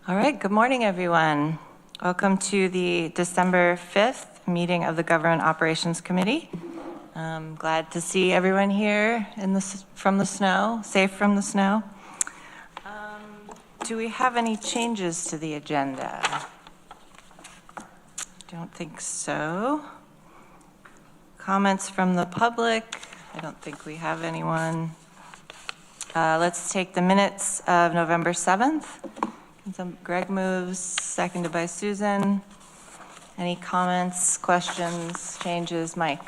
All right, good morning, everyone. Welcome to the December 5th meeting of the Government Operations Committee. I'm glad to see everyone here from the snow, safe from the snow. Do we have any changes to the agenda? Don't think so. Comments from the public? I don't think we have anyone. Let's take the minutes of November 7th. Greg moves, seconded by Susan. Any comments, questions, changes? Mike?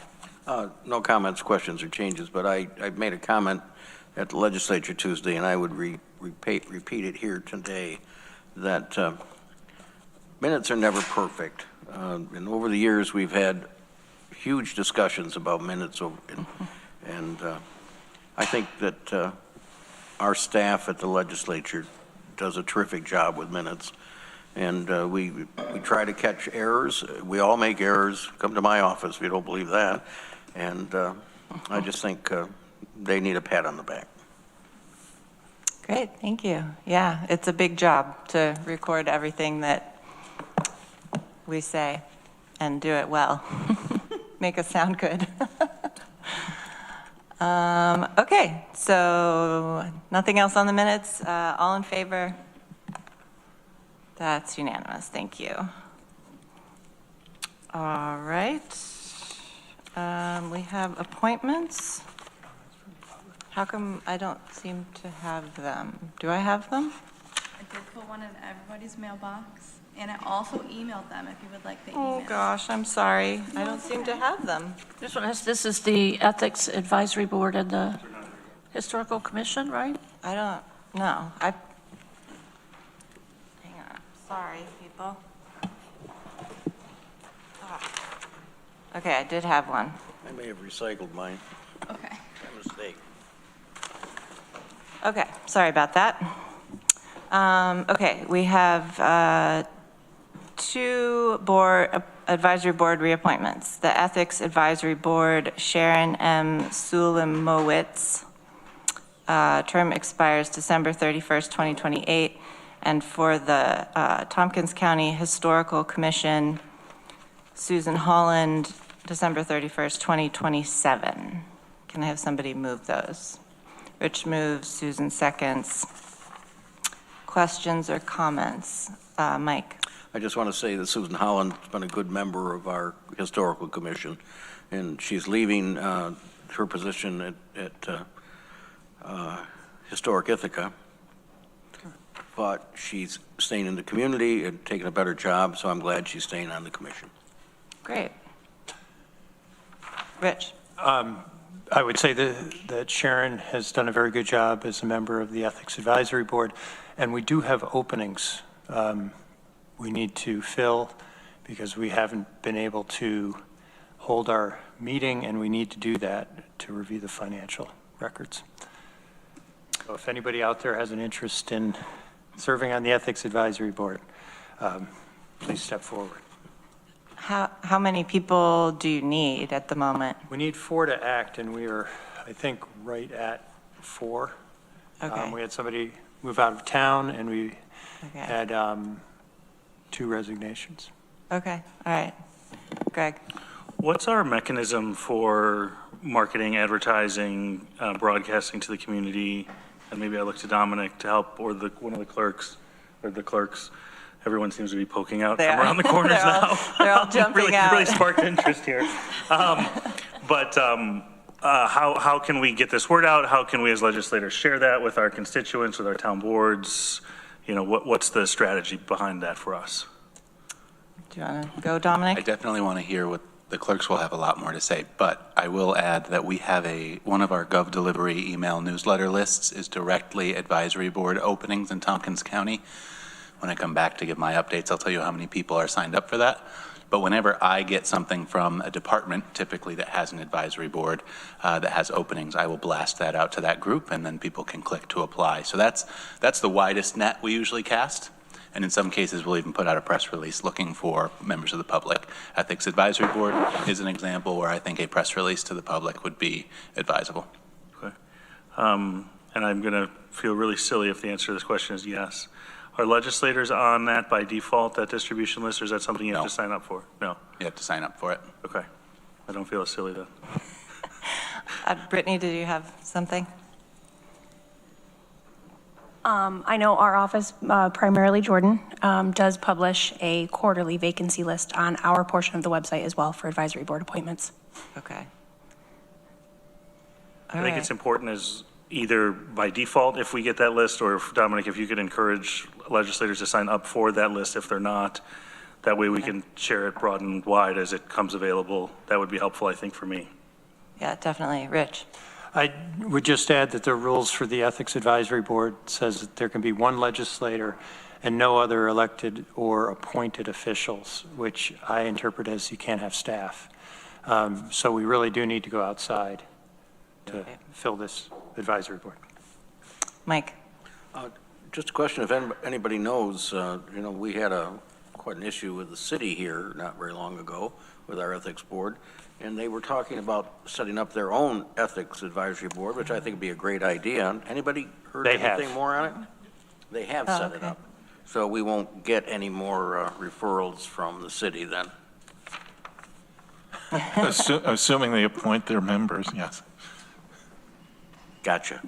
No comments, questions, or changes, but I made a comment at the Legislature Tuesday, and I would repeat it here today, that minutes are never perfect. And over the years, we've had huge discussions about minutes, and I think that our staff at the Legislature does a terrific job with minutes, and we try to catch errors. We all make errors. Come to my office if you don't believe that, and I just think they need a pat on the back. Great, thank you. Yeah, it's a big job to record everything that we say and do it well. Make us sound good. Okay, so nothing else on the minutes. All in favor? That's unanimous. Thank you. All right. We have appointments. How come I don't seem to have them? Do I have them? I did put one in everybody's mailbox, and I also emailed them if you would like the email. Oh gosh, I'm sorry. I don't seem to have them. This is the Ethics Advisory Board and the Historical Commission, right? I don't know. Hang on. Sorry, people. Oh. Okay, I did have one. I may have recycled mine. Okay. A mistake. Okay, sorry about that. Okay, we have two advisory board reappointments. The Ethics Advisory Board, Sharon M. Sulimowitz, term expires December 31st, 2028. And for the Tompkins County Historical Commission, Susan Holland, December 31st, 2027. Can I have somebody move those? Rich moves, Susan seconds. Questions or comments? Mike? I just want to say that Susan Holland's been a good member of our Historical Commission, and she's leaving her position at Historic Ithaca, but she's staying in the community and taking a better job, so I'm glad she's staying on the commission. Great. Rich? I would say that Sharon has done a very good job as a member of the Ethics Advisory Board, and we do have openings we need to fill because we haven't been able to hold our meeting, and we need to do that to review the financial records. So if anybody out there has an interest in serving on the Ethics Advisory Board, please step forward. How many people do you need at the moment? We need 4 to act, and we are, I think, right at 4. Okay. We had somebody move out of town, and we had 2 resignations. Okay, all right. Greg? What's our mechanism for marketing, advertising, broadcasting to the community? And maybe I look to Dominic to help, or one of the clerks, or the clerks. Everyone seems to be poking out from around the corners now. They're all jumping out. Really sparked interest here. But how can we get this word out? How can we as legislators share that with our constituents, with our town boards? You know, what's the strategy behind that for us? Do you want to go, Dominic? I definitely want to hear what the clerks will have a lot more to say, but I will add that we have one of our Gov Delivery email newsletter lists is directly advisory board openings in Tompkins County. When I come back to give my updates, I'll tell you how many people are signed up for that. But whenever I get something from a department, typically that has an advisory board that has openings, I will blast that out to that group, and then people can click to apply. So that's the widest net we usually cast. And in some cases, we'll even put out a press release looking for members of the public. Ethics Advisory Board is an example where I think a press release to the public would be advisable. Okay. And I'm going to feel really silly if the answer to this question is yes. Are legislators on that by default, that distribution list, or is that something you have No. to sign up for? No. You have to sign up for it. Okay. I don't feel as silly then. Brittany, did you have something? I know our office, primarily Jordan, does publish a quarterly vacancy list on our portion of the website as well for advisory board appointments. Okay. I think it's important as either by default, if we get that list, or if, Dominic, if you could encourage legislators to sign up for that list if they're not, that way we can share it broad and wide as it comes available. That would be helpful, I think, for me. Yeah, definitely. Rich? I would just add that the rules for the Ethics Advisory Board says that there can be one legislator and no other elected or appointed officials, which I interpret as you can't have staff. So we really do need to go outside to fill this advisory board. Mike? Just a question, if anybody knows, we had quite an issue with the city here not very long ago with our ethics board, and they were talking about setting up their own ethics advisory board, which I think would be a great idea. Anybody heard anything more on it? They have set it up. So we won't get any more referrals from the city then. Assuming they appoint their members, yes. Gotcha.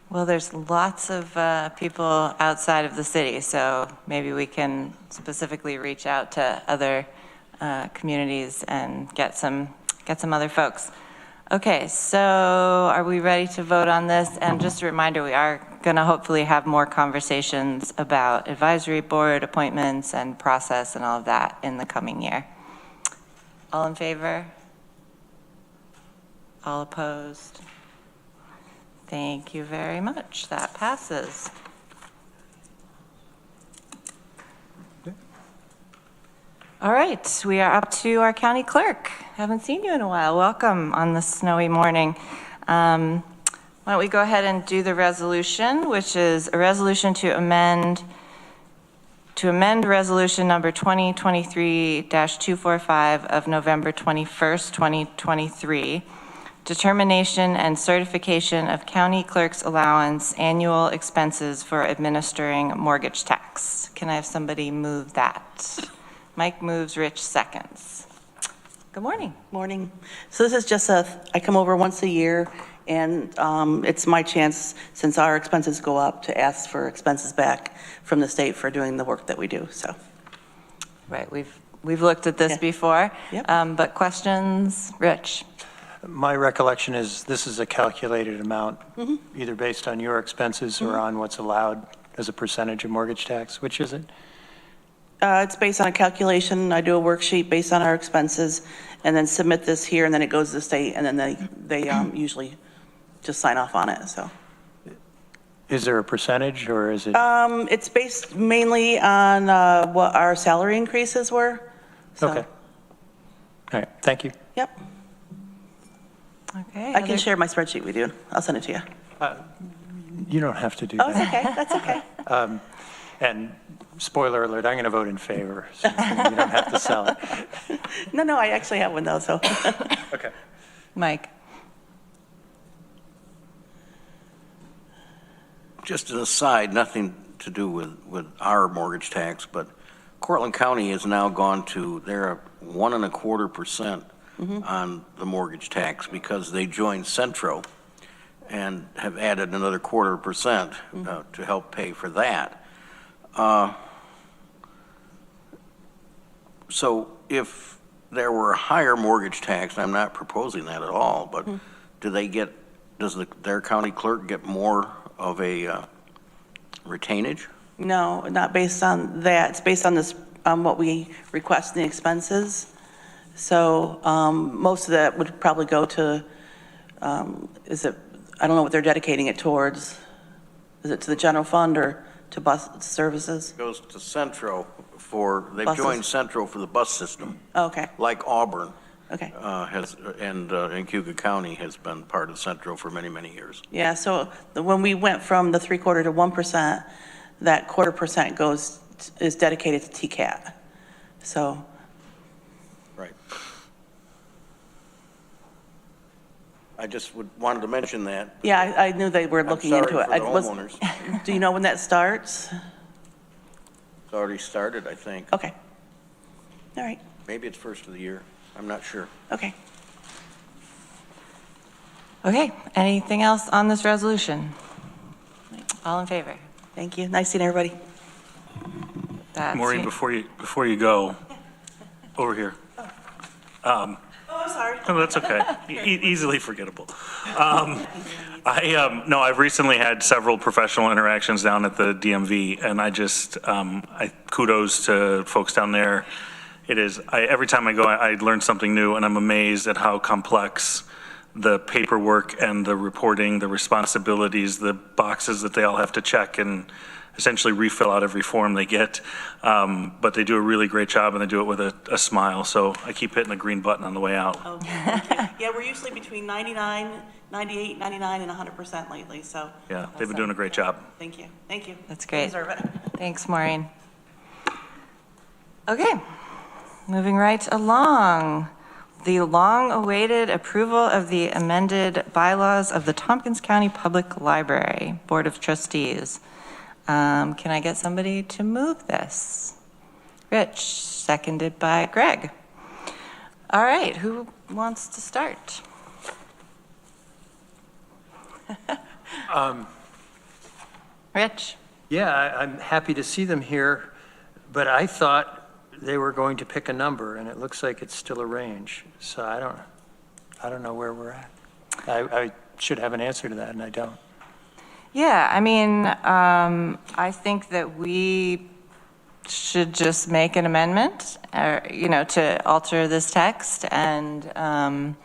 Well, there's lots of people outside of the city, so maybe we can specifically reach out to other communities and get some other folks. Okay, so are we ready to vote on this? And just a reminder, we are going to hopefully have more conversations about advisory board appointments and process and all of that in the coming year. All in favor? All opposed? Thank you very much. That passes. All right, we are up to our county clerk. Haven't seen you in a while. Welcome on this snowy morning. Why don't we go ahead and do the resolution, which is a resolution to amend resolution number 2023-245 of November 21st, 2023. Determination and certification of county clerk's allowance annual expenses for administering mortgage tax. Can I have somebody move that? Mike moves, Rich seconds. Good morning. Morning. So this is just I come over once a year, and it's my chance, since our expenses go up, to ask for expenses back from the state for doing the work that we do, so. Right, we've looked at this before. Yep. But questions, Rich? My recollection is this is a calculated amount, either based on your expenses or on what's allowed as a percentage of mortgage tax. Which is it? It's based on a calculation. I do a worksheet based on our expenses, and then submit this here, and then it goes to the state, and then they usually just sign off on it, so. Is there a percentage, or is it? It's based mainly on what our salary increases were. So. Okay. All right, thank you. Yep. Okay. I can share my spreadsheet with you. I'll send it to you. You don't have to do Oh, it's that. okay. That's okay. And spoiler alert, I'm going to vote in favor, so you don't have to sell it. No, I actually have one though, so. Okay. Mike? Just an aside, nothing to do with our mortgage tax, but Cortland County has now gone to, they're 1.25% on the mortgage tax because they joined Centro and have added another 0.25% to help pay for that. So if there were a higher mortgage tax, and I'm not proposing that at all, but does their county clerk get more of a retainage? No, not based on that. It's based on this, what we request in the expenses. So most of that would probably go to, I don't know what they're dedicating it towards. Is it to the general fund or to bus services? It goes to Centro they've Buses. joined Centro for the bus system, Okay, like Auburn okay. and Cuyahoga County has been part of Centro for many, many years. Yeah, so when we went from the 0.75% to 1%, that 0.25% is dedicated to TCAT. So. Right. I just wanted to mention that. Yeah, I knew they were looking into it. I'm sorry for the homeowners. Do you know when that starts? It's already started, I think. Okay. All right. Maybe it's first of the year. I'm not sure. Okay. Okay, anything else on this resolution? All in favor? Thank you. Nice seeing everybody. That's Maureen, before you go, over here. Oh, I'm sorry. No, that's okay. Easily forgettable. I've recently had several professional interactions down at the DMV, and I kudos to folks down there. Every time I go, I learn something new, and I'm amazed at how complex the paperwork and the reporting, the responsibilities, the boxes that they all have to check and essentially refill out every form they get. But they do a really great job, and they do it with a smile. So I keep hitting the green button on the way out. Oh, yeah, we're usually between 99, 98, 99, and 100% lately, so. Yeah, they've been doing a great job. Thank you. Thank you. That's great. You deserve it. Thanks, Maureen. Okay, moving right along. The long-awaited approval of the amended bylaws of the Tompkins County Public Library Board of Trustees. Can I get somebody to move this? Rich, seconded by Greg. All right, who wants to start? Rich? Yeah, I'm happy to see them here, but I thought they were going to pick a number, and it looks like it's still a range. So I don't know where we're at. I should have an answer to that, and I don't. Yeah, I mean, I think that we should just make an amendment, to alter this text. And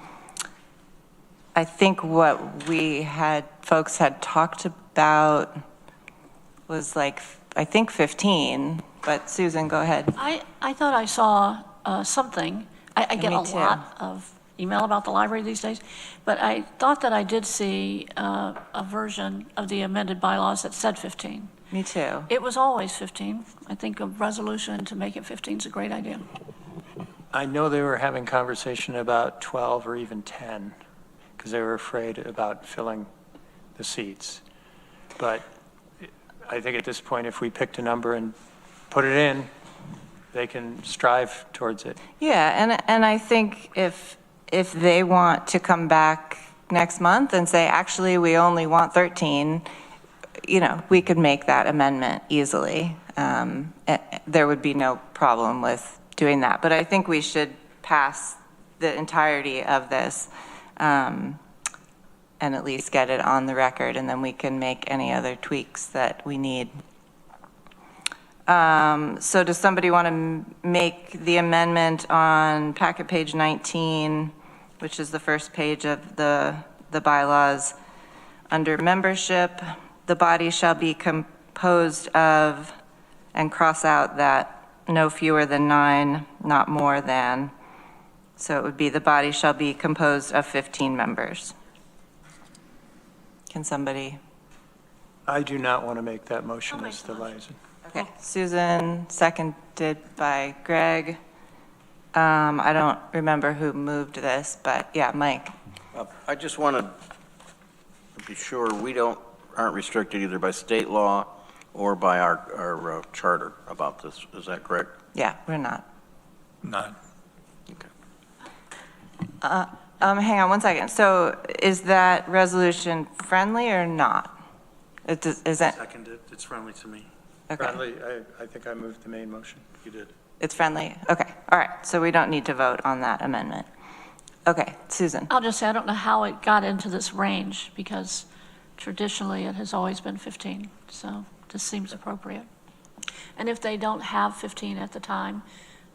I think what folks had talked about was I think 15, but Susan, go ahead. I thought I saw something. I get Me a too. lot of email about the library these days, but I thought that I did see a version of the amended bylaws that said 15. Me too. It was always 15. I think a resolution to make it 15 is a great idea. I know they were having conversation about 12 or even 10, because they were afraid about filling the seats. But I think at this point, if we picked a number and put it in, they can strive towards it. Yeah, and I think if they want to come back next month and say, actually, we only want 13, we could make that amendment easily. There would be no problem with doing that. But I think we should pass the entirety of this and at least get it on the record, and then we can make any other tweaks that we need. So does somebody want to make the amendment on packet page 19, which is the first page of the bylaws? Under membership, the body shall be composed of, and cross out that no fewer than 9, not more than. So it would be the body shall be composed of 15 members. Can somebody? I do not want to make that motion I'll make as the the motion. liaison. Okay, Susan, seconded by Greg. I don't remember who moved this, but yeah, Mike. I just want to be sure we aren't restricted either by state law or by our charter about this. Is that correct? Yeah, we're not. None. Okay. Hang on one second. So is that resolution friendly or not? Is that, Seconded, it's friendly to me. okay, Bradley, I think I moved the main motion. You did. it's friendly? Okay, all right, so we don't need to vote on that amendment. Okay, Susan. I'll just say, I don't know how it got into this range, because traditionally it has always been 15, so this seems appropriate. And if they don't have 15 at the time,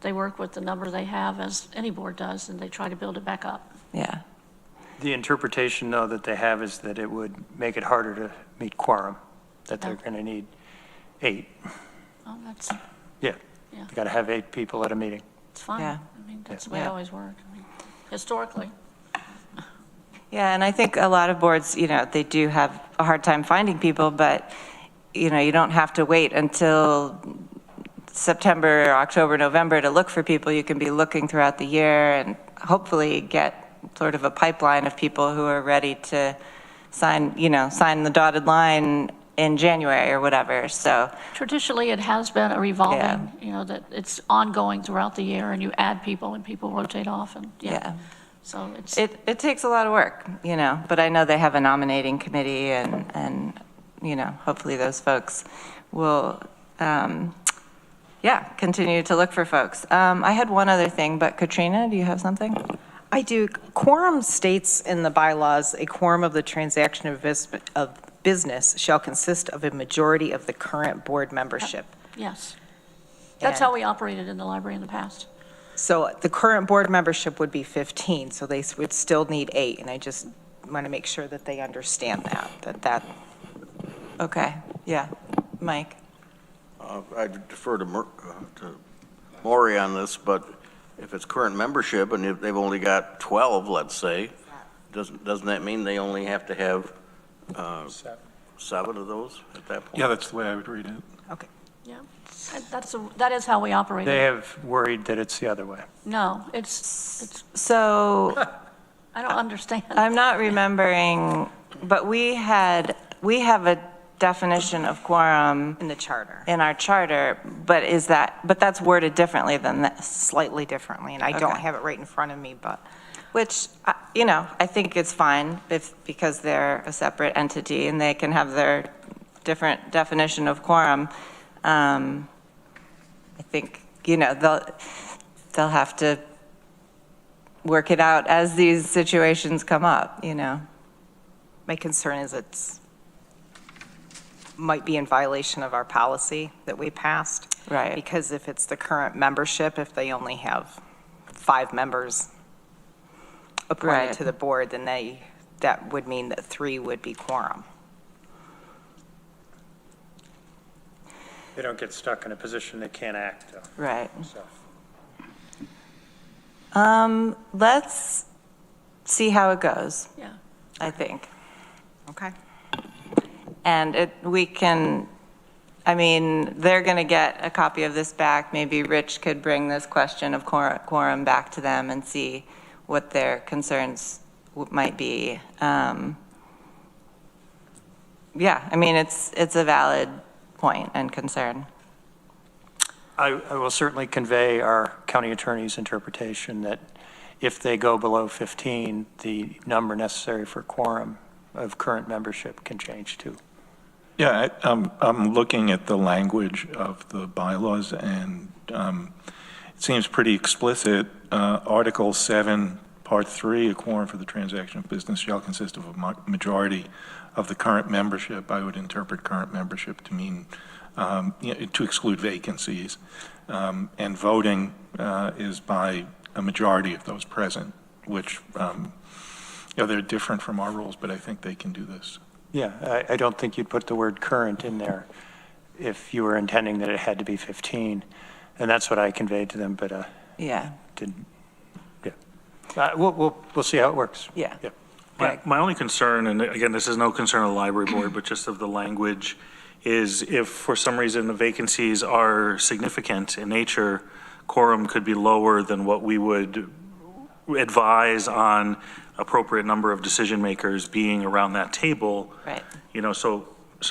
they work with the number they have, as any board does, and they try to build it back up. Yeah, The interpretation, though, that they have is that it would make it harder to meet quorum, that they're going to need 8. Oh, that's, Yeah, yeah, you got to have 8 people at a meeting. it's fine. Yeah. I mean, that's the way it Yeah. always worked, I mean, historically. yeah, and I think a lot of boards, they do have a hard time finding people, but, you don't have to wait until September, October, November to look for people. You can be looking throughout the year and hopefully get sort of a pipeline of people who are ready to sign the dotted line in January or whatever, so. Traditionally, it has been a revolving, that it's ongoing throughout the year, and you add people and people rotate off, and so it's. It takes a lot of work, but I know they have a nominating committee and hopefully those folks will, continue to look for folks. I had one other thing, but Katrina, do you have something? I do. Quorum states in the bylaws, a quorum of the transaction of business shall consist of a majority of the current board membership. Yes. That's how we operated in the library in the past. So the current board membership would be 15, so they would still need 8, and I just want to make sure that they understand that. Okay, yeah. Mike? I defer to Maury on this, but if it's current membership and if they've only got 12, let's say, doesn't that mean they only have to have 7 of those at that point? Yeah, that's the way I would read it. Okay. Yeah. That is how we operated. They have worried that it's the other way. No, it's. So. I don't understand. I'm not remembering, but we have a definition of quorum In the charter. in our charter, but that's worded differently than this. Slightly differently, and I don't Okay. have it right in front of me, but. Which, I think it's fine because they're a separate entity and they can have their different definition of quorum. I think, they'll have to work it out as these situations come up, My concern is might be in violation of our policy that we passed. Right. Because if it's the current membership, if they only have 5 members appointed Right. to the board, then that would mean that 3 would be quorum. They don't get stuck in a position they can't act, though. Right. So. Let's see how it goes, Yeah. I think. Okay. And they're going to get a copy of this back. Maybe Rich could bring this question of quorum back to them and see what their concerns might be. It's a valid point and concern. I will certainly convey our county attorney's interpretation that if they go below 15, the number necessary for quorum of current membership can change too. Yeah, I'm looking at the language of the bylaws, and it seems pretty explicit. Article 7, Part 3, a quorum for the transaction of business shall consist of a majority of the current membership. I would interpret current membership to mean to exclude vacancies, and voting is by a majority of those present, which they're different from our rules, but I think they can do this. Yeah, I don't think you'd put the word current in there if you were intending that it had to be 15, and that's what I conveyed to them, but didn't. Yeah, we'll see how it works. Yeah. My only concern, and again, this is no concern of the library board, but just of the language, is if for some reason the vacancies are significant in nature, quorum could be lower than what we would advise on appropriate number of decision makers being around that table. Right. So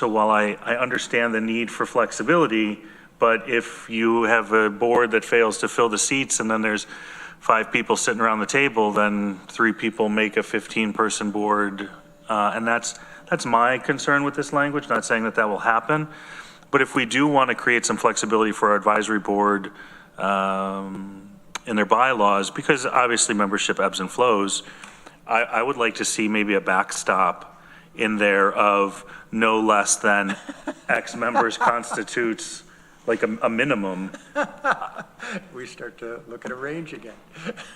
while I understand the need for flexibility, but if you have a board that fails to fill the seats and then there's 5 people sitting around the table, then 3 people make a 15-person board. And that's my concern with this language, not saying that will happen. But if we do want to create some flexibility for our advisory board in their bylaws, because obviously membership ebbs and flows, I would like to see maybe a backstop in there of no less than X members constitutes like a minimum. We start to look at a range again.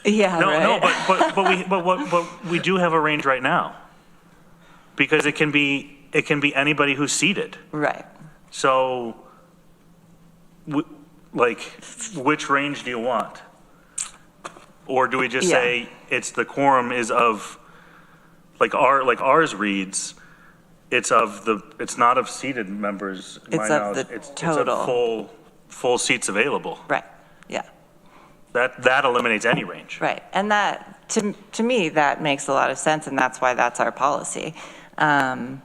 Yeah, right. But we do have a range right now, because it can be anybody who's seated. Right. So, which range do you want? Or do we just say it's the quorum is of, like ours reads, it's not of seated members. It's of the total. It's of full seats available. Right, yeah. That eliminates any range. Right, and that, to me, that makes a lot of sense, and that's why that's our policy. But,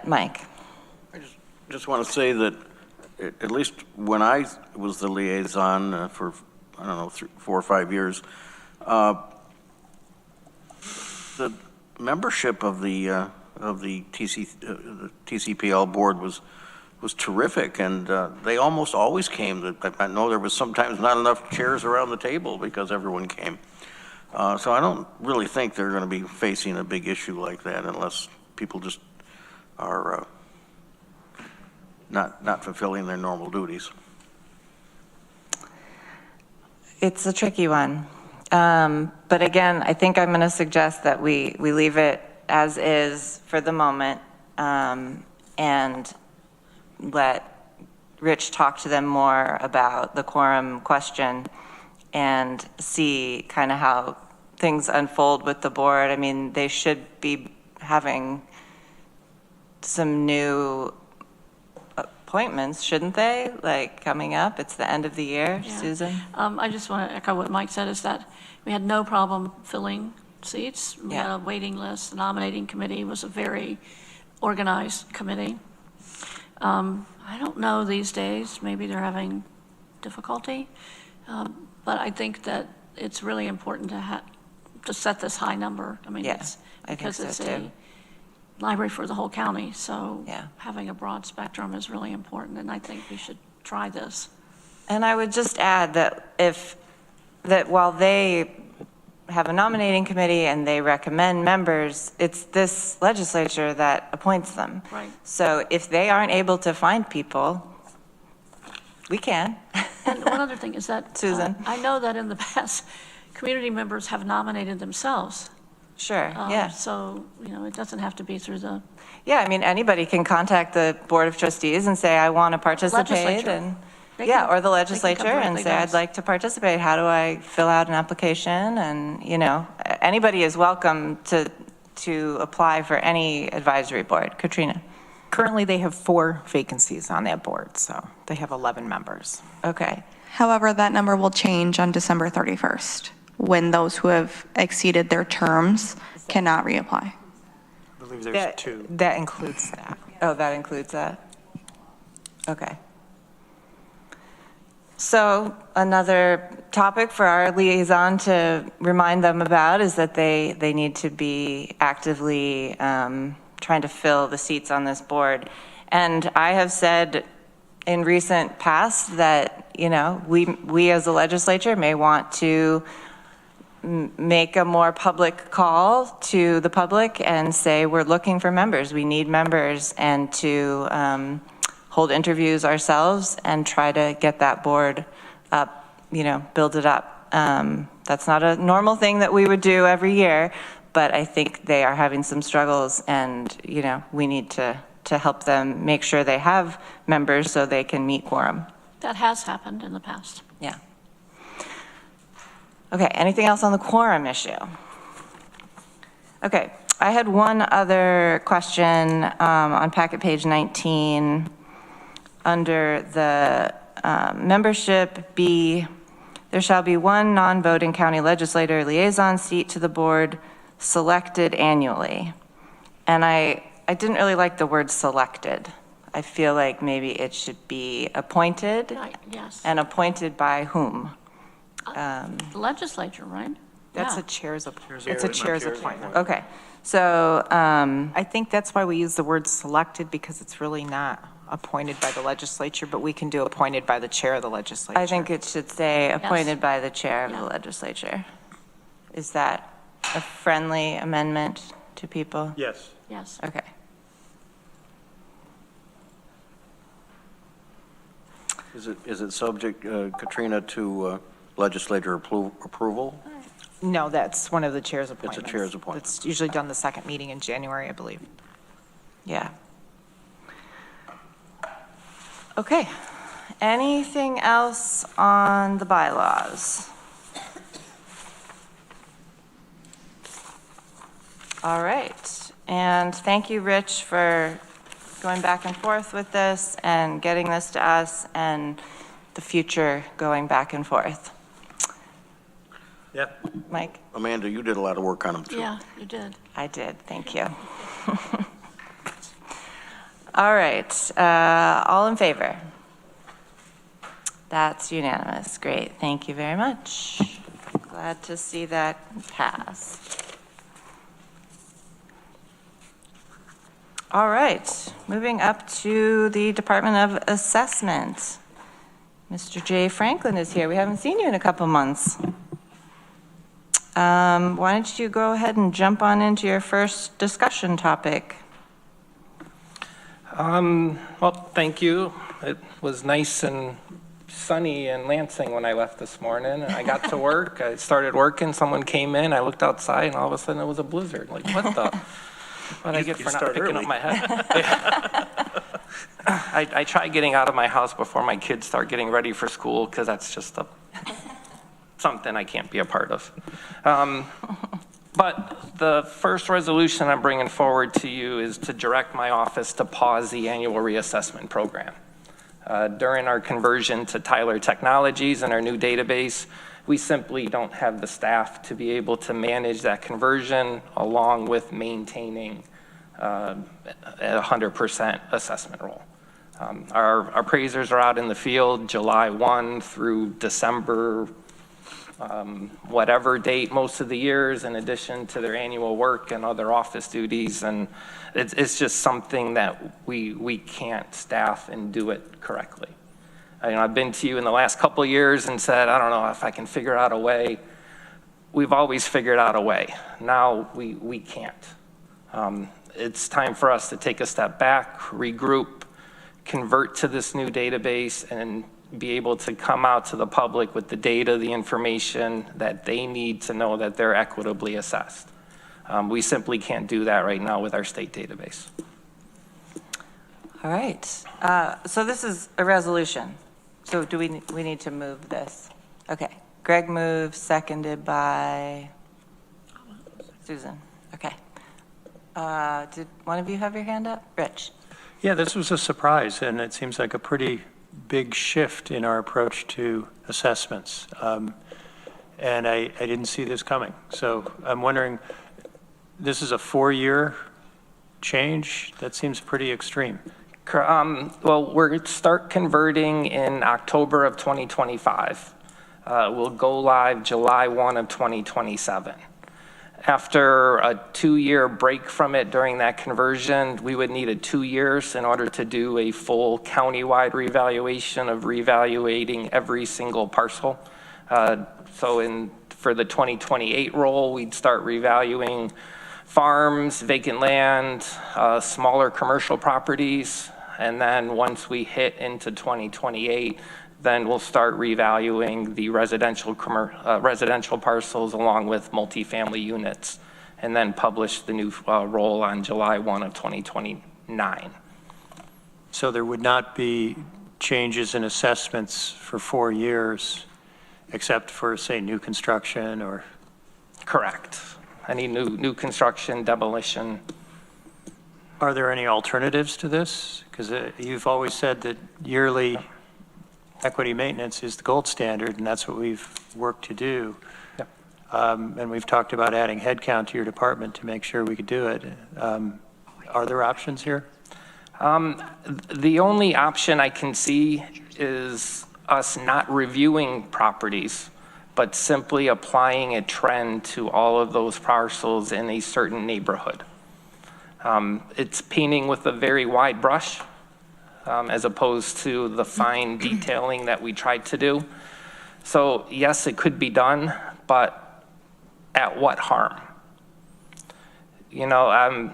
Mike? I just want to say that, at least when I was the liaison for, I don't know, 4 or 5 years, the membership of the TCPL board was terrific, and they almost always came. I know there was sometimes not enough chairs around the table because everyone came. So I don't really think they're going to be facing a big issue like that unless people just are not fulfilling their normal duties. It's a tricky one. But again, I think I'm going to suggest that we leave it as is for the moment, and let Rich talk to them more about the quorum question and see kind of how things unfold with the board. I mean, they should be having some new appointments, shouldn't they? Like coming up, it's the end of the year. Yeah. Susan? I just want to echo what Mike said, is that we had no problem filling seats. We had a waiting list. The nominating committee was a very organized committee. I don't know these days, maybe they're having difficulty, but I think that it's really important to set this high number. I mean, Yes, I think because so it's too. a library for the whole county, so Yeah. having a broad spectrum is really important, and I think we should try this. And I would just add that while they have a nominating committee and they recommend members, it's this legislature that appoints them. Right. So if they aren't able to find people, we can. And one other thing is that, Susan? I know that in the past, community members have nominated themselves. Sure, yeah. So, it doesn't have to be through the Yeah, I mean, anybody can contact the Board of Trustees and say, I want to participate. Legislature. And They yeah, can- or the they can come legislature and directly say, to I'd us. like to participate. How do I fill out an application? And, anybody is welcome to apply for any advisory board. Katrina? Currently, they have 4 vacancies on that board, so they have 11 members. Okay. However, that number will change on December 31st, when those who have exceeded their terms cannot reapply. I believe there's 2. That includes that. Oh, that includes that? Okay. So another topic for our liaison to remind them about is that they need to be actively trying to fill the seats on this board. And I have said in recent past that, we as a legislature may want to make a more public call to the public and say, we're looking for members, we need members, and to hold interviews ourselves and try to get that board up, build it up. That's not a normal thing that we would do every year, but I think they are having some struggles, and, we need to help them make sure they have members so they can meet quorum. That has happened in the past. Yeah. Okay, anything else on the quorum issue? Okay, I had one other question on packet page 19. Under the membership B, there shall be one non-voting county legislator liaison seat to the board selected annually. And I didn't really like the word selected. I feel like maybe it should be appointed. Right, yes. And appointed by whom? The legislature, right? That's Yeah. a chair's appointment. It's a chair's appointment. Okay, so, I think that's why we use the word selected, because it's really not appointed by the legislature, but we can do appointed by the chair of the legislature. I think it should say appointed by the chair of Yeah. the legislature. Is that a friendly amendment to people? Yes. Yes. Okay. Is it subject, Katrina, to legislature approval? No, that's one of the chair's appointments. chair's appointment. It's usually done the second meeting in January, I believe. Yeah. Okay. Anything else on the bylaws? All right. And thank you, Rich, for going back and forth with this and getting this to us. And the future going back and forth. Yep. Mike? Amanda, you did a lot of work on them, too. Yeah, you did. I did, thank you. All right, all in favor? That's unanimous. Great, thank you very much. Glad to see that pass. All right, moving up to the Department of Assessment. Mr. Jay Franklin is here. We haven't seen you in a couple months. Why don't you go ahead and jump on into your first discussion topic? Well, thank you. It was nice and sunny in Lansing when I left this morning. And I got to work. I started working. Someone came in. I looked outside, and all of a sudden it was a blizzard. Like, what the? What I get for not picking up my head? I try getting out of my house before my kids start getting ready for school because that's just something I can't be a part of. But the first resolution I'm bringing forward to you is to direct my office to pause the annual reassessment program. During our conversion to Tyler Technologies and our new database, we simply don't have the staff to be able to manage that conversion along with maintaining a 100% assessment role. Our appraisers are out in the field July 1 through December whatever date most of the years, in addition to their annual work and other office duties. And it's just something that we can't staff and do it correctly. I've been to you in the last couple of years and said, I don't know if I can figure out a way. We've always figured out a way. Now we can't. It's time for us to take a step back, regroup, convert to this new database, and be able to come out to the public with the data, the information that they need to know that they're equitably assessed. We simply can't do that right now with our state database. All right, so this is a resolution. So do we need to move this? Okay, Greg moves, seconded by Susan. Okay. Did one of you have your hand up? Rich? Yeah, this was a surprise, and it seems like a pretty big shift in our approach to assessments. And I didn't see this coming. So I'm wondering, this is a 4-year change? That seems pretty extreme. Well, we're start converting in October of 2025. We'll go live July 1 of 2027. After a 2-year break from it during that conversion, we would need 2 years in order to do a full countywide revaluation of revaluating every single parcel. So for the 2028 roll, we'd start revaluing farms, vacant land, smaller commercial properties. And then once we hit into 2028, then we'll start revaluing the residential parcels along with multifamily units, and then publish the new roll on July 1 of 2029. So there would not be changes in assessments for 4 years, except for, say, new construction or? Correct. Any new construction, demolition. Are there any alternatives to this? Because you've always said that yearly equity maintenance is the gold standard, and that's what we've worked to do. Yep. And we've talked about adding headcount to your department to make sure we could do it. Are there options here? The only option I can see is us not reviewing properties, but simply applying a trend to all of those parcels in a certain neighborhood. It's painting with a very wide brush, as opposed to the fine detailing that we tried to do. So yes, it could be done, but at what harm? You know, I'm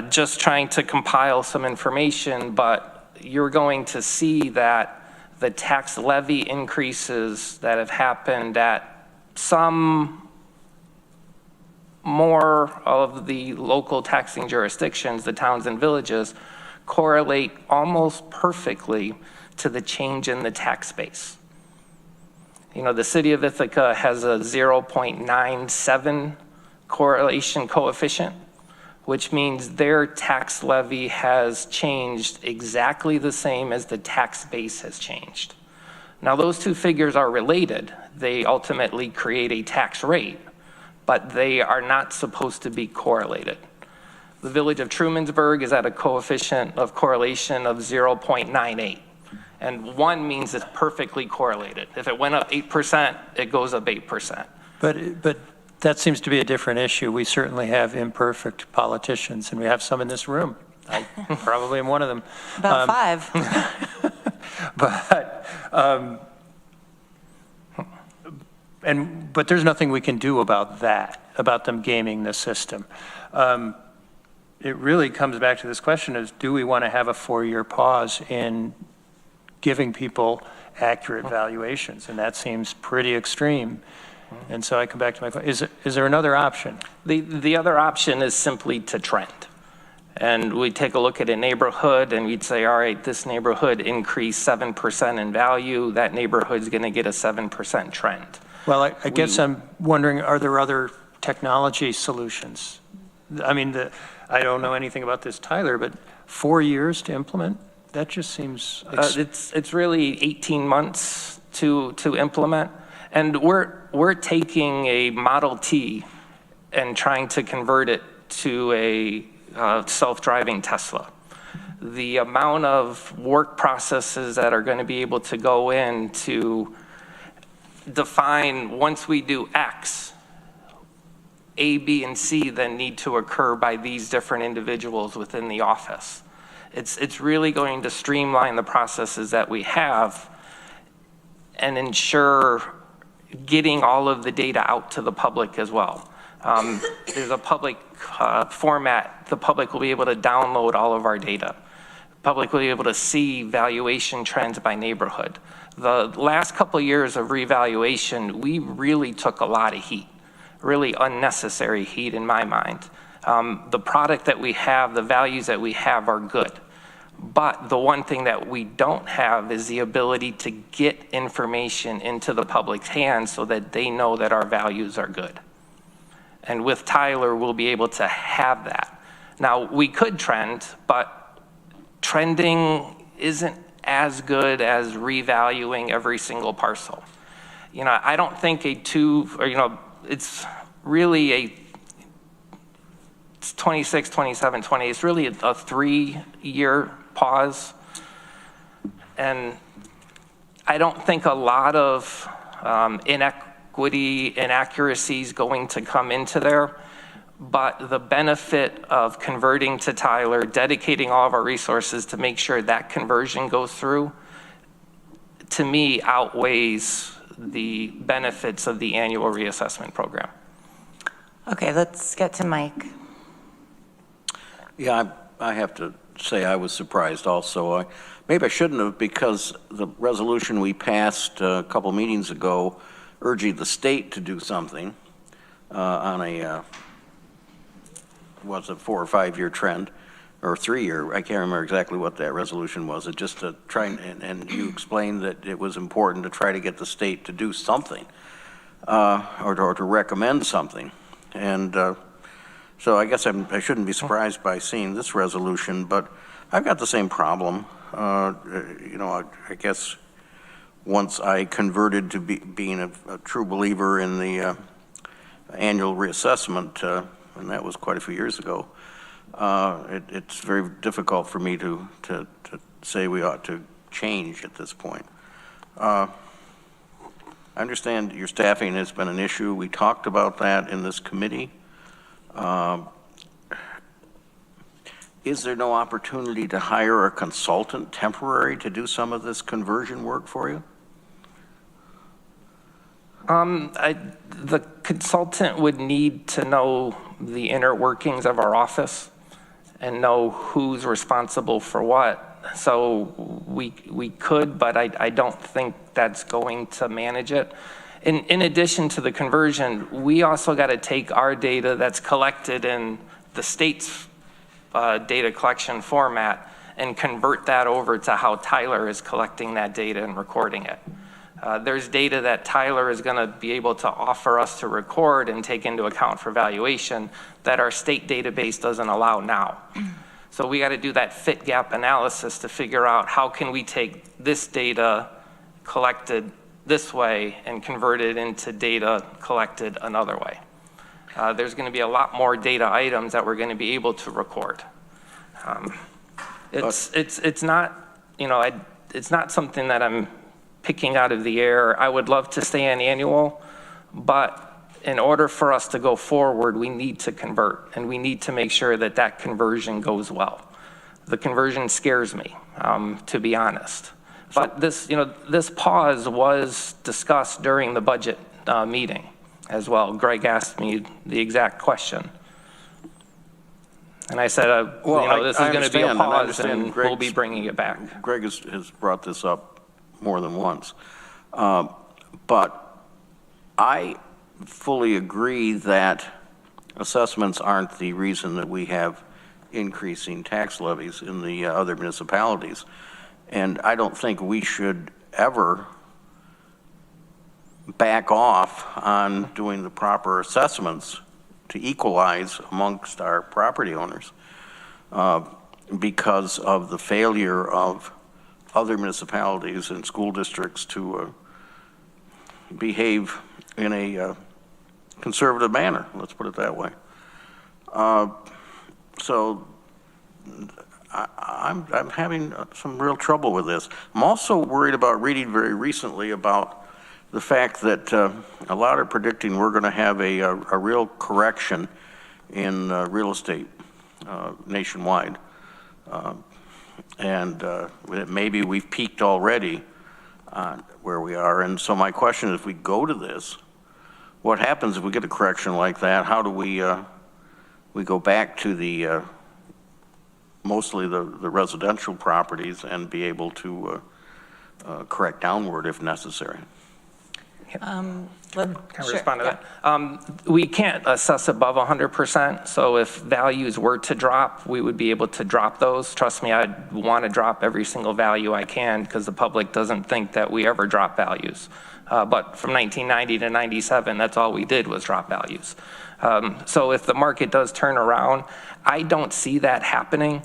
just trying to compile some information, but you're going to see that the tax levy increases that have happened at some more of the local taxing jurisdictions, the towns and villages, correlate almost perfectly to the change in the tax base. You know, the city of Ithaca has a 0.97 correlation coefficient, which means their tax levy has changed exactly the same as the tax base has changed. Now, those two figures are related. They ultimately create a tax rate, but they are not supposed to be correlated. The village of Trumansburg is at a coefficient of correlation of 0.98. And 1 means it's perfectly correlated. If it went up 8%, it goes up 8%. But that seems to be a different issue. We certainly have imperfect politicians, and we have some in this room. I probably am one of them. About 5. But there's nothing we can do about that, about them gaming the system. It really comes back to this question is, do we want to have a 4-year pause in giving people accurate valuations? And that seems pretty extreme. And so I come back to my question, is there another option? The other option is simply to trend. And we take a look at a neighborhood and we'd say, all right, this neighborhood increased 7% in value. That neighborhood's going to get a 7% trend. Well, I guess I'm wondering, are there other technology solutions? I mean, I don't know anything about this, Tyler, but 4 years to implement? That just seems... It's really 18 months to implement. And we're taking a Model T and trying to convert it to a self-driving Tesla. The amount of work processes that are going to be able to go in to define, once we do X, A, B, and C then need to occur by these different individuals within the office. It's really going to streamline the processes that we have and ensure getting all of the data out to the public as well. There's a public format. The public will be able to download all of our data. The public will be able to see valuation trends by neighborhood. The last couple of years of revaluation, we really took a lot of heat, really unnecessary heat in my mind. The product that we have, the values that we have are good. But the one thing that we don't have is the ability to get information into the public's hands so that they know that our values are good. And with Tyler, we'll be able to have that. Now, we could trend, but trending isn't as good as revaluing every single parcel. You know, I don't think it's really it's 26, 27, 20. It's really a 3-year pause. And I don't think a lot of inaccuracies going to come into there, but the benefit of converting to Tyler, dedicating all of our resources to make sure that conversion goes through, to me outweighs the benefits of the annual reassessment program. Okay, let's get to Mike. Yeah, I have to say I was surprised also. Maybe I shouldn't have, because the resolution we passed a couple meetings ago urging the state to do something on a, was it 4 or 5 year trend, or 3-year, I can't remember exactly what that resolution was. It just to try and you explained that it was important to try to get the state to do something or to recommend something. And so I guess I shouldn't be surprised by seeing this resolution, but I've got the same problem. You know, I guess once I converted to being a true believer in the annual reassessment, and that was quite a few years ago, it's very difficult for me to say we ought to change at this point. I understand your staffing has been an issue. We talked about that in this committee. Is there no opportunity to hire a consultant temporary to do some of this conversion work for you? The consultant would need to know the inner workings of our office and know who's responsible for what. So we could, but I don't think that's going to manage it. In addition to the conversion, we also got to take our data that's collected in the state's data collection format and convert that over to how Tyler is collecting that data and recording it. There's data that Tyler is going to be able to offer us to record and take into account for valuation that our state database doesn't allow now. So we got to do that fit gap analysis to figure out how can we take this data, collected this way and converted into data collected another way. There's going to be a lot more data items that we're going to be able to record. It's not, you know, it's not something that I'm picking out of the air. I would love to stay on annual, but in order for us to go forward, we need to convert, and we need to make sure that that conversion goes well. The conversion scares me, to be honest. But this, you know, this pause was discussed during the budget meeting as well. Greg asked me the exact question. And I said, Well, you know, this is going to be a pause, and we'll be Greg's- bringing it back. Greg has brought this up more than once. But I fully agree that assessments aren't the reason that we have increasing tax levies in the other municipalities. And I don't think we should ever back off on doing the proper assessments to equalize amongst our property owners because of the failure of other municipalities and school districts to behave in a conservative manner, let's put it that way. So I'm having some real trouble with this. I'm also worried about reading very recently about the fact that a lot are predicting we're going to have a real correction in real estate nationwide. And maybe we've peaked already where we are. And so my question is, if we go to this, what happens if we get a correction like that? How do we go back to the mostly the residential properties and be able to correct downward if necessary? Can I respond to that? We can't assess above 100%, so if values were to drop, we would be able to drop those. Trust me, I'd want to drop every single value I can because the public doesn't think that we ever drop values. But from 1990 to 97, that's all we did was drop values. So if the market does turn around, I don't see that happening.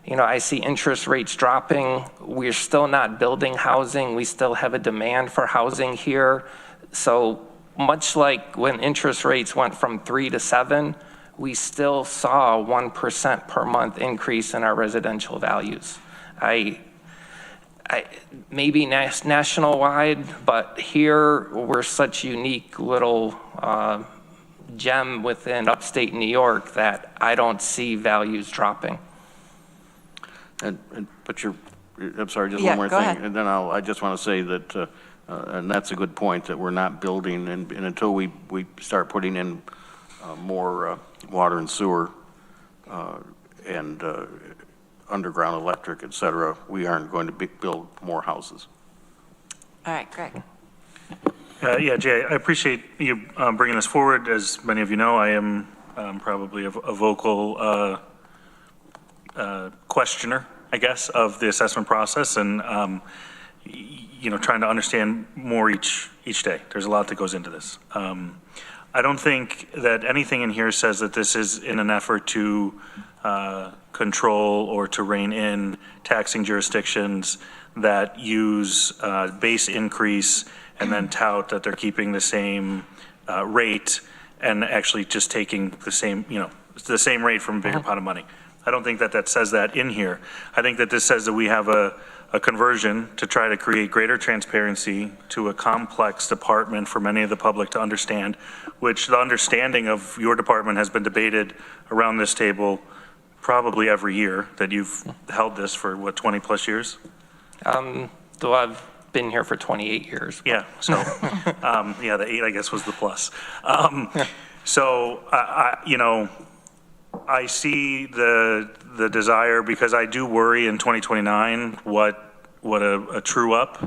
You know, I see interest rates dropping. We're still not building housing. We still have a demand for housing here. So much like when interest rates went from 3 to 7, we still saw a 1% per month increase in our residential values. Maybe national-wide, but here we're such unique little gem within upstate New York that I don't see values dropping. But I'm sorry, just Yeah, one more go thing. ahead. And then I just want to say that, and that's a good point, that we're not building, and until we start putting in more water and sewer and underground electric, et cetera, we aren't going to build more houses. All right, Greg. Yeah, Jay, I appreciate you bringing this forward. As many of you know, I am probably a vocal questioner, I guess, of the assessment process, and you know, trying to understand more each day. There's a lot that goes into this. I don't think that anything in here says that this is in an effort to control or to rein in taxing jurisdictions that use base increase and then tout that they're keeping the same rate and actually just taking the same, you know, the same rate from a bigger pot of money. I don't think that that says that in here. I think that this says that we have a conversion to try to create greater transparency to a complex department for many of the public to understand, which the understanding of your department has been debated around this table probably every year that you've held this for, what, 20 plus years? Though I've been here for 28 years. Yeah, so, yeah, the 8, I guess, was the plus. So, you know, I see the desire, because I do worry in 2029 what a true up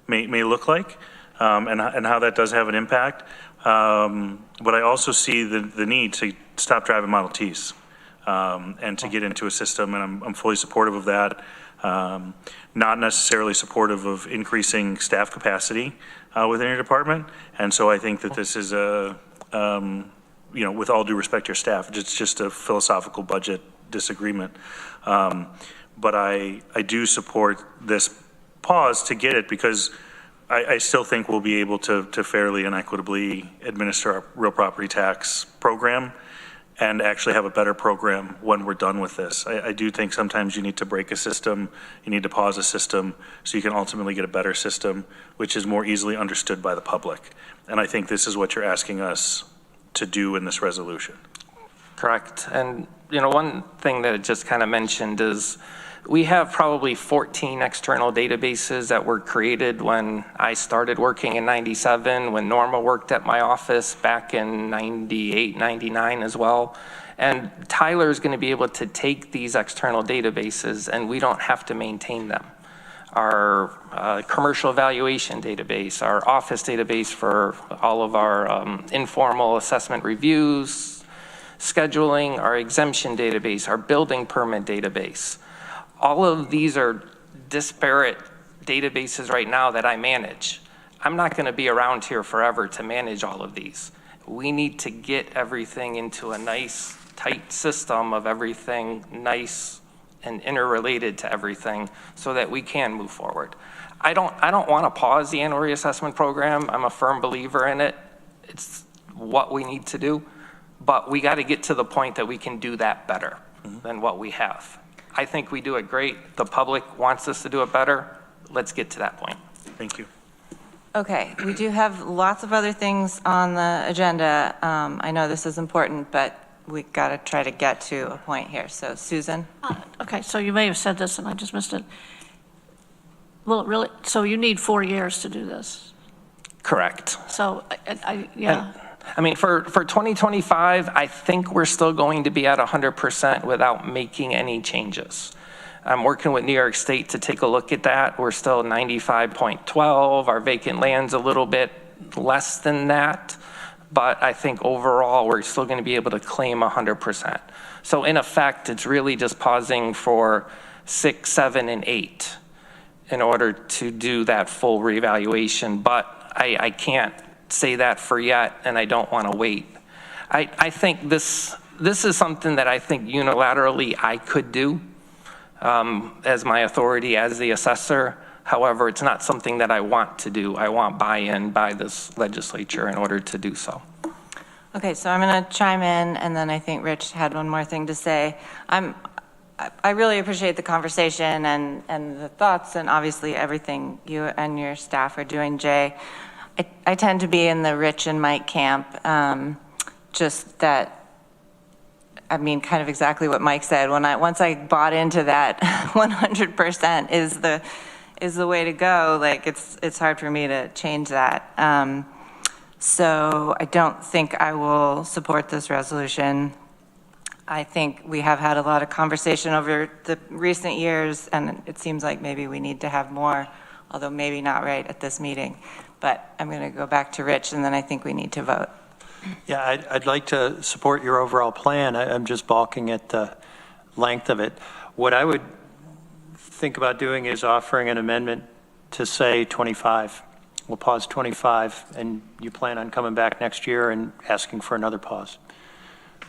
may look like, and how that does have an impact. But I also see the need to stop driving Model Ts and to get into a system, and I'm fully supportive of that. Not necessarily supportive of increasing staff capacity within your department, and so I think that this is a you know, with all due respect to your staff, it's just a philosophical budget disagreement. But I do support this pause to get it, because I still think we'll be able to fairly and equitably administer our real property tax program and actually have a better program when we're done with this. I do think sometimes you need to break a system, you need to pause a system so you can ultimately get a better system, which is more easily understood by the public. And I think this is what you're asking us to do in this resolution. Correct. And, one thing that it just kind of mentioned is we have probably 14 external databases that were created when I started working in 97, when Norma worked at my office back in 98, 99 as well. And Tyler's going to be able to take these external databases and we don't have to maintain them. Our commercial evaluation database, our office database for all of our informal assessment reviews, scheduling, our exemption database, our building permit database. All of these are disparate databases right now that I manage. I'm not going to be around here forever to manage all of these. We need to get everything into a nice, tight system of everything nice and interrelated to everything so that we can move forward. I don't want to pause the annual reassessment program. I'm a firm believer in it. It's what we need to do, but we got to get to the point that we can do that better than what we have. I think we do it great. The public wants us to do it better. Let's get to that point. Thank you. Okay, we do have lots of other things on the agenda. I know this is important, but we got to try to get to a point here. So Susan? Okay, so you may have said this and I just missed it. Well, really, so you need 4 years to do this? Correct. So, yeah. I mean, for 2025, I think we're still going to be at 100% without making any changes. I'm working with New York State to take a look at that. We're still 95.12. Our vacant land's a little bit less than that, but I think overall we're still going to be able to claim 100%. So in effect, it's really just pausing for 6, 7, and 8 in order to do that full reevaluation, but I can't say that for yet, and I don't want to wait. I think this is something that I think unilaterally I could do as my authority as the assessor. However, it's not something that I want to do. I want buy-in by this legislature in order to do so. Okay, so I'm going to chime in, and then I think Rich had one more thing to say. I really appreciate the conversation and the thoughts, and obviously everything you and your staff are doing, Jay. I tend to be in the Rich and Mike camp, just that, I mean, kind of exactly what Mike said. Once I bought into that 100% is the way to go, like it's hard for me to change that. So I don't think I will support this resolution. I think we have had a lot of conversation over the recent years, and it seems like maybe we need to have more, although maybe not right at this meeting. But I'm going to go back to Rich, and then I think we need to vote. Yeah, I'd like to support your overall plan. I'm just balking at the length of it. What I would think about doing is offering an amendment to say 25. We'll pause 25, and you plan on coming back next year and asking for another pause,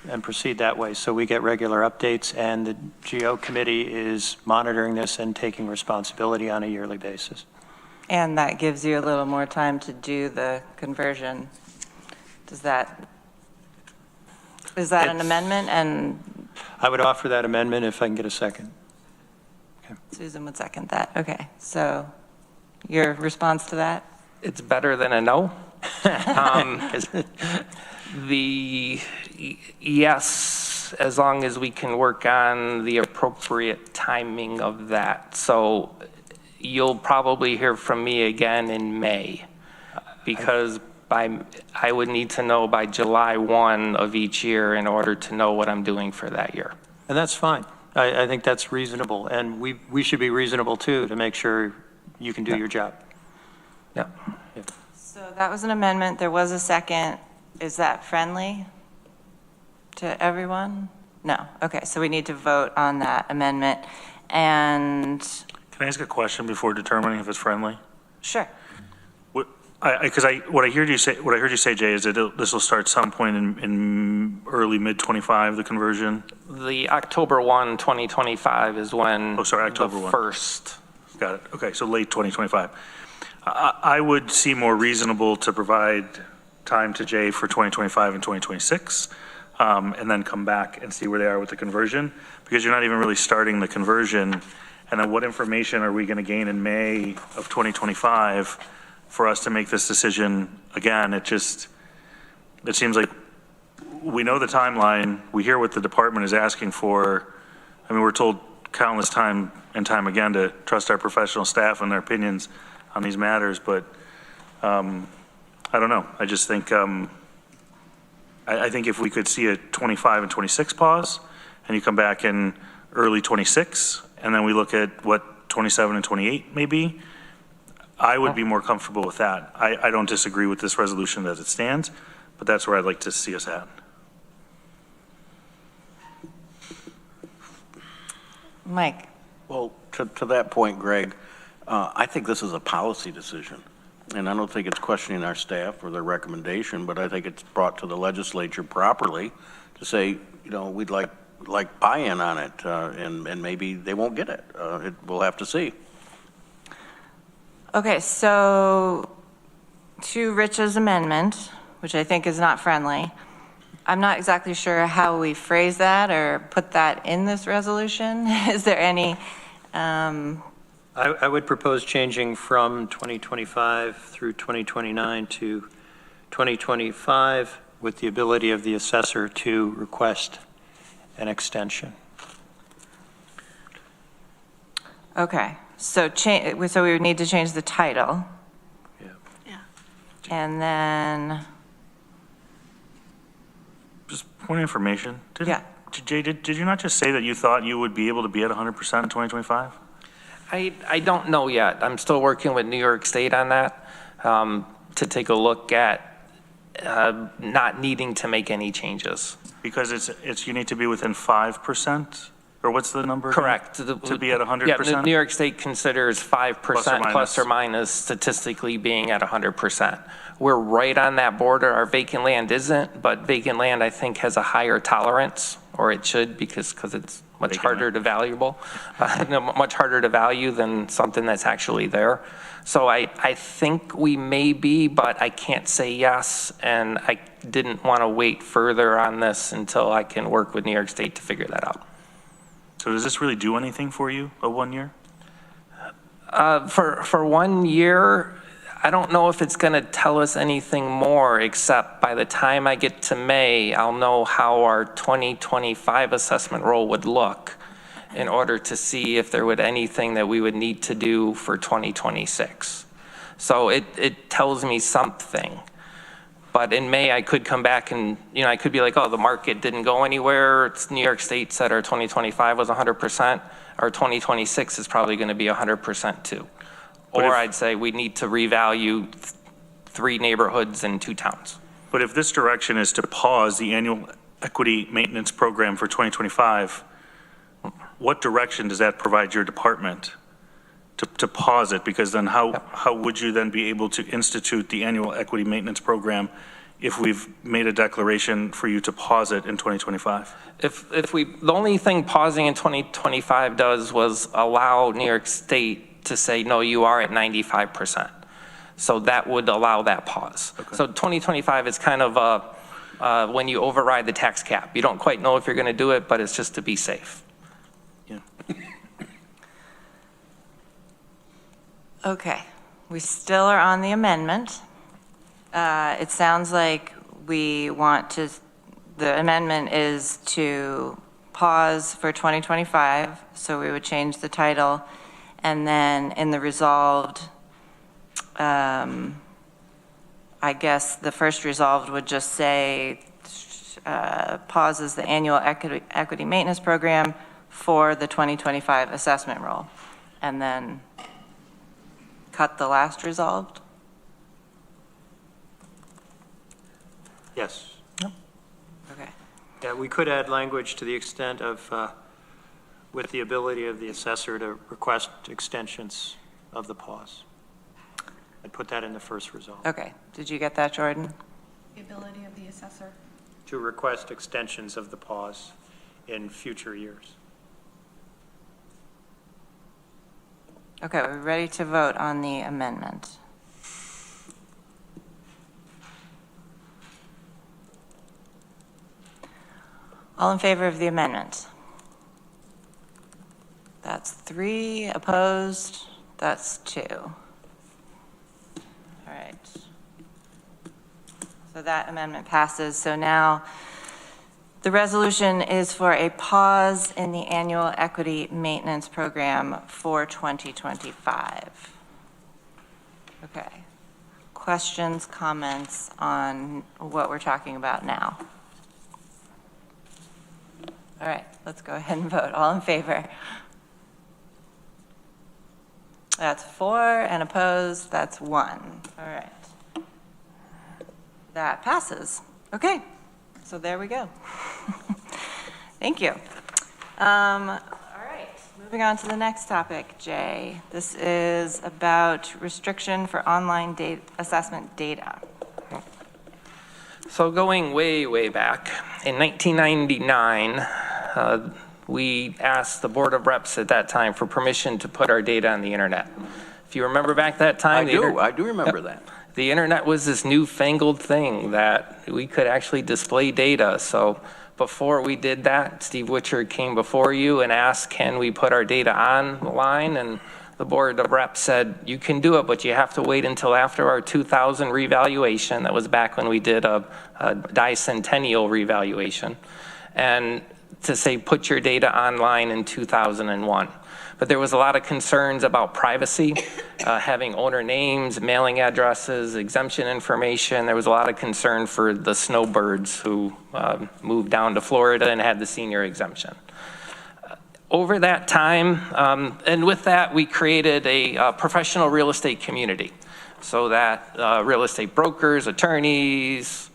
and proceed that way so we get regular updates, and the GO committee is monitoring this and taking responsibility on a yearly basis. And that gives you a little more time to do the conversion. Is that an amendment? And I would offer that amendment if I can get a second. Okay. Susan would second that. Okay, so your response to that? It's better than a no. Yes, as long as we can work on the appropriate timing of that. So you'll probably hear from me again in May, because I would need to know by July 1 of each year in order to know what I'm doing for that year. And that's fine. I think that's reasonable, and we should be reasonable too to make sure you can do your job. Yeah. So that was an amendment. There was a second. Is that friendly to everyone? No. Okay, so we need to vote on that amendment. And Can I ask a question before determining if it's friendly? sure. What I heard you say, Jay, is that this will start some point in early mid-25, the conversion? The October 1, 2025 is when Oh, sorry, October the 1. first. Got it. Okay, so late 2025. I would see more reasonable to provide time to Jay for 2025 and 2026, and then come back and see where they are with the conversion, because you're not even really starting the conversion. And then what information are we going to gain in May of 2025 for us to make this decision again? It seems like we know the timeline. We hear what the department is asking for. I mean, we're told countless time and time again to trust our professional staff and their opinions on these matters, but I don't know. I just think, I think if we could see a 25 and 26 pause, and you come back in early 26, and then we look at what 27 and 28 may be, I would be more comfortable with that. I don't disagree with this resolution as it stands, but that's where I'd like to see us at. Mike? Well, to that point, Greg, I think this is a policy decision. And I don't think it's questioning our staff or their recommendation, but I think it's brought to the legislature properly to say, you know, we'd like buy-in on it, and maybe they won't get it. We'll have to see. Okay, so to Rich's amendment, which I think is not friendly, I'm not exactly sure how we phrase that or put that in this resolution. Is there any? I would propose changing from 2025 through 2029 to 2025 with the ability of the assessor to request an extension. Okay, so so we would need to change the title. Yeah. And then, Just point of information. Yeah. Jay, did you not just say that you thought you would be able to be at 100% in 2025? I don't know yet. I'm still working with New York State on that to take a look at not needing to make any changes. Because it's you need to be within 5%, or what's the number? Correct. To be at 100%? Yeah, New York State considers 5% plus or minus statistically being at 100%. We're right on that border. Our vacant land isn't, but vacant land, I think, has a higher tolerance, or it should, because it's much harder to much harder to value than something that's actually there. So I think we may be, but I can't say yes, and I didn't want to wait further on this until I can work with New York State to figure that out. So does this really do anything for you, a 1 year? For 1 year, I don't know if it's going to tell us anything more, except by the time I get to May, I'll know how our 2025 assessment roll would look in order to see if there would anything that we would need to do for 2026. So it tells me something. But in May, I could come back and, I could be like, oh, the market didn't go anywhere. It's New York State said our 2025 was 100%. Our 2026 is probably going to be 100% too. Or I'd say we need to revalue 3 neighborhoods and 2 towns. But if this direction is to pause the annual equity maintenance program for 2025, what direction does that provide your department to pause it? Because then how would you then be able to institute the annual equity maintenance program if we've made a declaration for you to pause it in 2025? The only thing pausing in 2025 does was allow New York State to say, no, you are at 95%. So that would allow that pause. Okay. So 2025 is kind of when you override the tax cap. You don't quite know if you're going to do it, but it's just to be safe. Yeah. Okay, we still are on the amendment. It sounds like we want to, the amendment is to pause for 2025, so we would change the title. And then in the resolved, I guess the first resolved would just say pauses the annual equity maintenance program for the 2025 assessment roll, and then cut the last resolved? Yes. Yep. Okay. Yeah, we could add language to the extent of with the ability of the assessor to request extensions of the pause. I'd put that in the first result. Okay, did you get that, Jordan? The ability of the assessor. To request extensions of the pause in future years. Okay, we're ready to vote on the amendment. All in favor of the amendment? That's 3. Opposed? That's 2. All right. So that amendment passes. So now the resolution is for a pause in the annual equity maintenance program for 2025. Okay. Questions, comments on what we're talking about now? All right, let's go ahead and vote. All in favor? That's 4, and opposed, that's 1. All right. That passes. Okay, so there we go. Thank you. All right, moving on to the next topic, Jay. This is about restriction for online assessment data. So going way, way back, in 1999, we asked the Board of Reps at that time for permission to put our data on the internet. If you remember back that time. I do remember that. The internet was this newfangled thing that we could actually display data. So before we did that, Steve Witcher came before you and asked, can we put our data online? And the Board of Reps said, you can do it, but you have to wait until after our 2000 revaluation. That was back when we did a bicentennial revaluation. And to say, put your data online in 2001. But there was a lot of concerns about privacy, having owner names, mailing addresses, exemption information. There was a lot of concern for the snowbirds who moved down to Florida and had the senior exemption. Over that time, and with that, we created a professional real estate community so that real estate brokers, attorneys,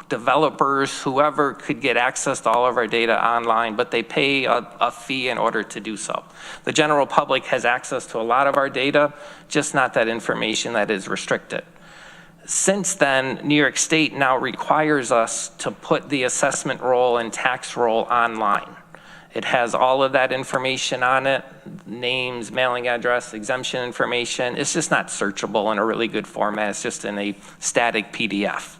developers, whoever could get access to all of our data online, but they pay a fee in order to do so. The general public has access to a lot of our data, just not that information that is restricted. Since then, New York State now requires us to put the assessment roll and tax roll online. It has all of that information on it, names, mailing address, exemption information. It's just not searchable in a really good format. It's just in a static PDF.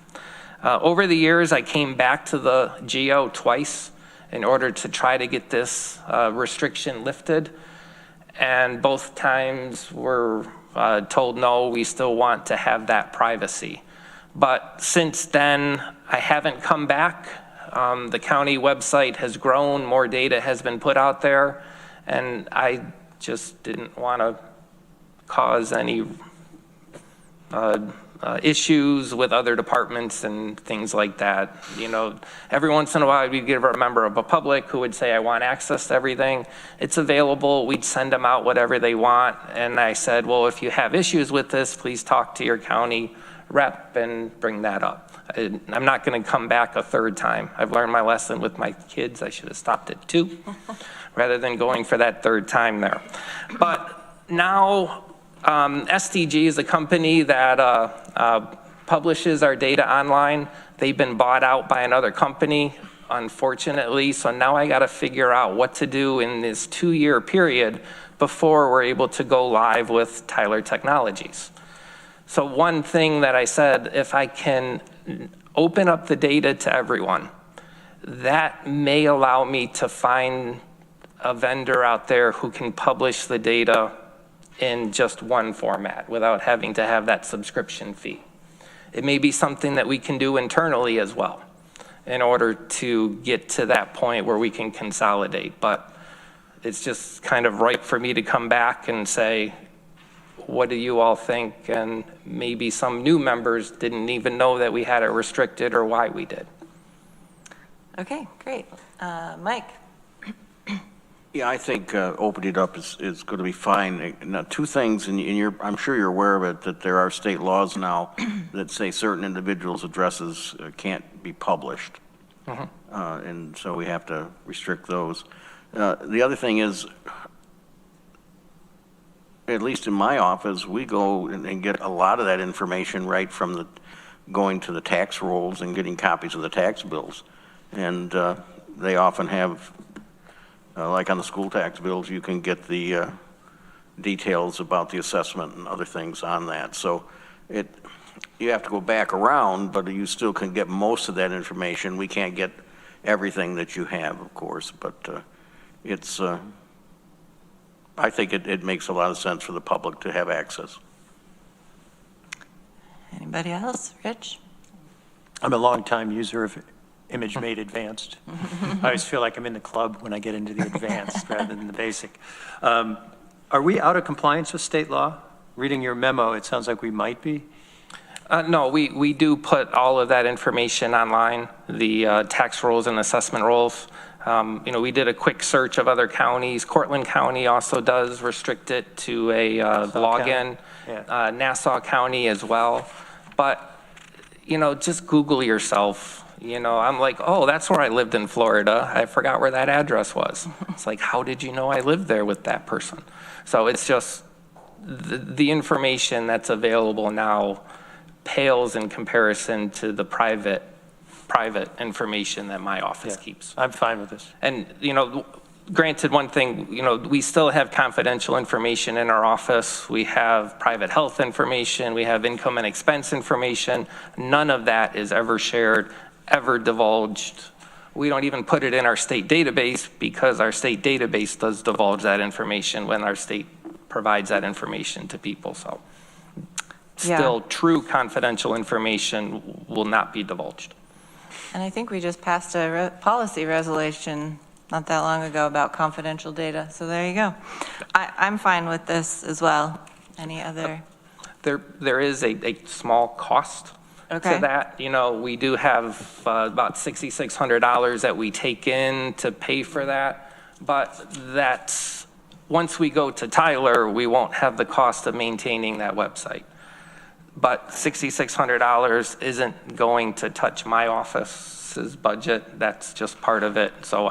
Over the years, I came back to the GO twice in order to try to get this restriction lifted. And both times were told, no, we still want to have that privacy. But since then, I haven't come back. The county website has grown, more data has been put out there, and I just didn't want to cause any issues with other departments and things like that. You know, every once in a while we'd get a member of the public who would say, I want access to everything. It's available. We'd send them out whatever they want. And I said, well, if you have issues with this, please talk to your county rep and bring that up. I'm not going to come back a third time. I've learned my lesson with my kids. I should have stopped at 2 rather than going for that third time there. But now STG is a company that publishes our data online. They've been bought out by another company, unfortunately. So now I got to figure out what to do in this 2-year period before we're able to go live with Tyler Technologies. So one thing that I said, if I can open up the data to everyone, that may allow me to find a vendor out there who can publish the data in just one format without having to have that subscription fee. It may be something that we can do internally as well in order to get to that point where we can consolidate. But it's just kind of right for me to come back and say, what do you all think? And maybe some new members didn't even know that we had it restricted or why we did. Okay, great. Mike? Yeah, I think opening it up is going to be fine. Now, 2 things, and I'm sure you're aware of it, that there are state laws now that say certain individuals' addresses can't be published. And so we have to restrict those. The other thing is, at least in my office, we go and get a lot of that information right from going to the tax rolls and getting copies of the tax bills. And they often have, like on the school tax bills, you can get the details about the assessment and other things on that. So you have to go back around, but you still can get most of that information. We can't get everything that you have, of course, but it's, I think it makes a lot of sense for the public to have access. Anybody else? Rich? I'm a longtime user of Image Made Advanced. I always feel like I'm in the club when I get into the advanced rather than the basic. Are we out of compliance with state law? Reading your memo, it sounds like we might be. No, we do put all of that information online, the tax rolls and assessment rolls. We did a quick search of other counties. Cortland County also does restrict it to a login. Yeah. Nassau County as well. But, just Google yourself. I'm like, oh, that's where I lived in Florida. I forgot where that address was. It's like, how did you know I lived there with that person? So it's just the information that's available now pales in comparison to the private information that my office keeps. I'm fine with this. And, granted, one thing, we still have confidential information in our office. We have private health information. We have income and expense information. None of that is ever shared, ever divulged. We don't even put it in our state database because our state database does divulge that information when our state provides that information to people. So still, true confidential information will not be divulged. And I think we just passed a policy resolution not that long ago about confidential data. So there you go. I'm fine with this as well. Any other? There is a small cost to that. We do have about $6,600 that we take in to pay for that. But that's, once we go to Tyler, we won't have the cost of maintaining that website. But $6,600 isn't going to touch my office's budget. That's just part of it. So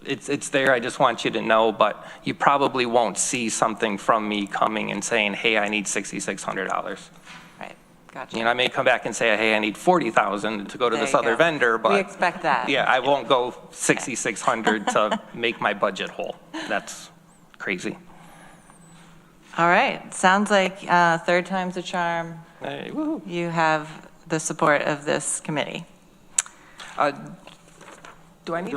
it's there. I just want you to know, but you probably won't see something from me coming and saying, hey, I need $6,600. Right, gotcha. I may come back and say, hey, I need $40,000 to go to this other vendor, but we expect that. Yeah, I won't go $6,600 to make my budget whole. That's crazy. All right, sounds like third time's a charm. Hey, woohoo. You have the support of this committee. Do I need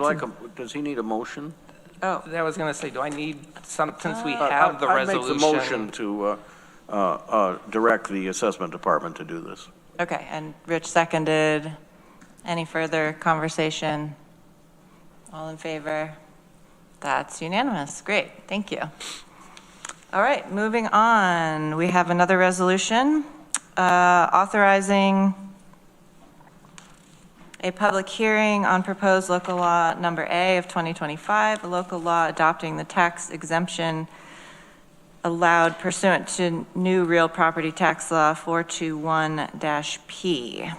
Does he need a motion? Oh, I was going to say, do I need some, since we have the resolution? I'd make the motion to direct the assessment department to do this. Okay, and Rich seconded. Any further conversation? All in favor? That's unanimous. Great, thank you. All right, moving on. We have another resolution authorizing a public hearing on proposed local law number A of 2025, a local law adopting the tax exemption allowed pursuant to new real property tax law 421-P.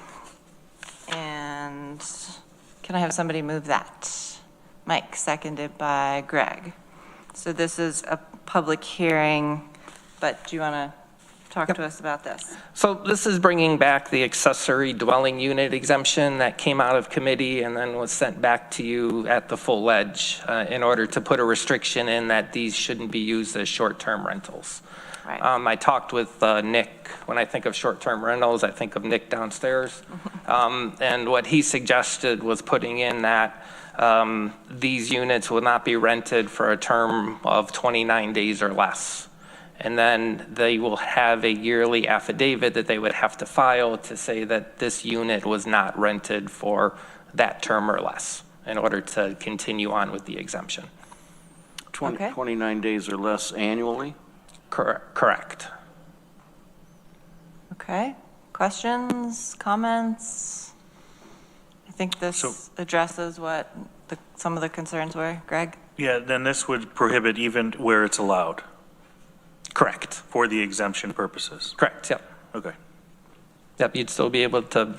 And can I have somebody move that? Mike, seconded by Greg. So this is a public hearing, but do you want to talk to us about this? So this is bringing back the accessory dwelling unit exemption that came out of committee and then was sent back to you at the full ledge in order to put a restriction in that these shouldn't be used as short-term rentals. Right. I talked with Nick. When I think of short-term rentals, I think of Nick downstairs. And what he suggested was putting in that these units will not be rented for a term of 29 days or less. And then they will have a yearly affidavit that they would have to file to say that this unit was not rented for that term or less in order to continue on with the exemption. 29 days or less annually? Correct. Okay, questions, comments? I think this addresses what some of the concerns were. Greg? Yeah, then this would prohibit even where it's allowed. Correct. For the exemption purposes. Correct, yep. Okay. Yep, you'd still be able to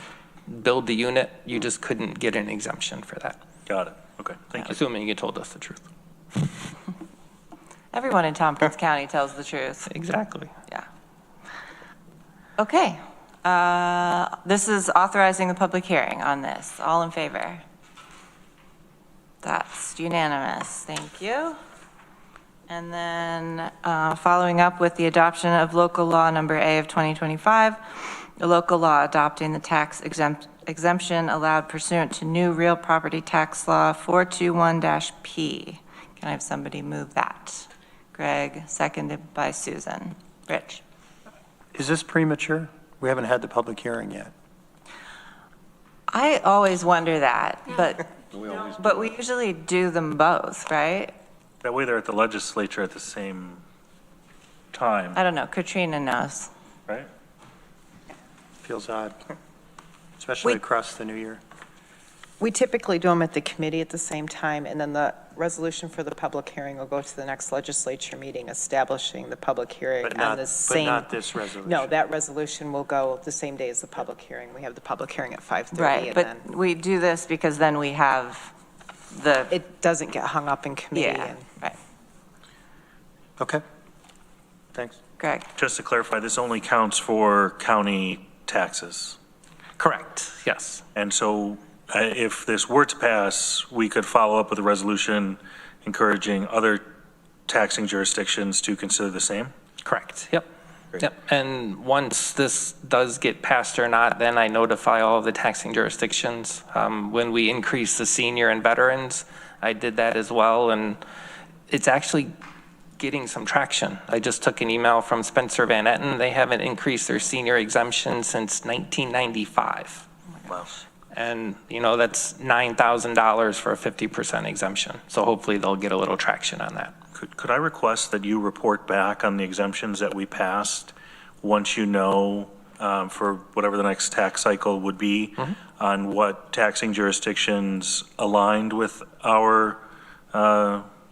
build the unit, you just couldn't get an exemption for that. Got it. Okay, thank you. Assuming you told us the truth. Everyone in Tompkins County tells the truth. Exactly. Yeah. Okay. This is authorizing the public hearing on this. All in favor? That's unanimous. Thank you. And then following up with the adoption of local law number A of 2025, a local law adopting the tax exemption allowed pursuant to new real property tax law 421-P. Can I have somebody move that? Greg, seconded by Susan. Rich? Is this premature? We haven't had the public hearing yet. I always wonder that, but we usually do them both, right? That way they're at the legislature at the same time, I don't know, Katrina knows. right? Feels odd, especially We- across the new year. We typically do them at the committee at the same time, and then the resolution for the public hearing will go to the next legislature meeting establishing the public hearing But on not, the but same. not this resolution. No, that resolution will go the same day as the public hearing. We have the public hearing at 5:30. Right, and but then we do this because then we have the, it doesn't get hung up in committee. yeah, and- right. Okay, thanks. Greg? Just to clarify, this only counts for county taxes. Correct, yes. And so if this were to pass, we could follow up with a resolution encouraging other taxing jurisdictions to consider the same? Correct, yep. Great. Yep, and once this does get passed or not, then I notify all of the taxing jurisdictions. When we increase the senior and veterans, I did that as well, and it's actually getting some traction. I just took an email from Spencer Van Etten. They haven't increased their senior exemption since 1995. Wow. And, you know, that's $9,000 for a 50% exemption. So hopefully they'll get a little traction on that. Could I request that you report back on the exemptions that we passed once you know for whatever the next tax cycle would be on what taxing jurisdictions aligned with our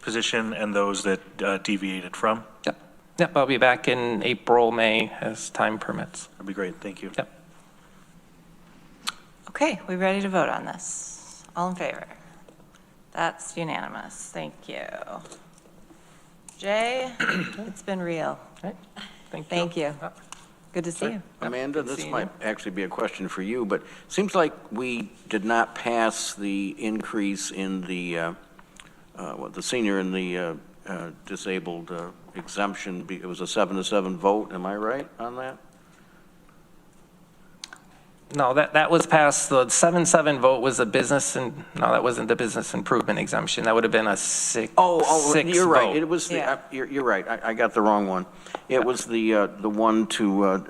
position and those that deviated from? Yep. Yep, I'll be back in April, May, as time permits. That'd be great. Thank you. Yep. Okay, we ready to vote on this? All in favor? That's unanimous. Thank you. Jay, it's been real. Right. Thank you. Thank you. Good to see you. Amanda, good this seeing might actually be a question for you, but it seems like we did not pass the increase in the senior and the disabled exemption. It was a 7-7 vote. Am I right on that? No, that was passed, the 7-7 vote was a business, and no, that wasn't the business improvement exemption. That would have been a six You're right. vote. It was the, Yeah. you're right. I got the wrong one. It was the one to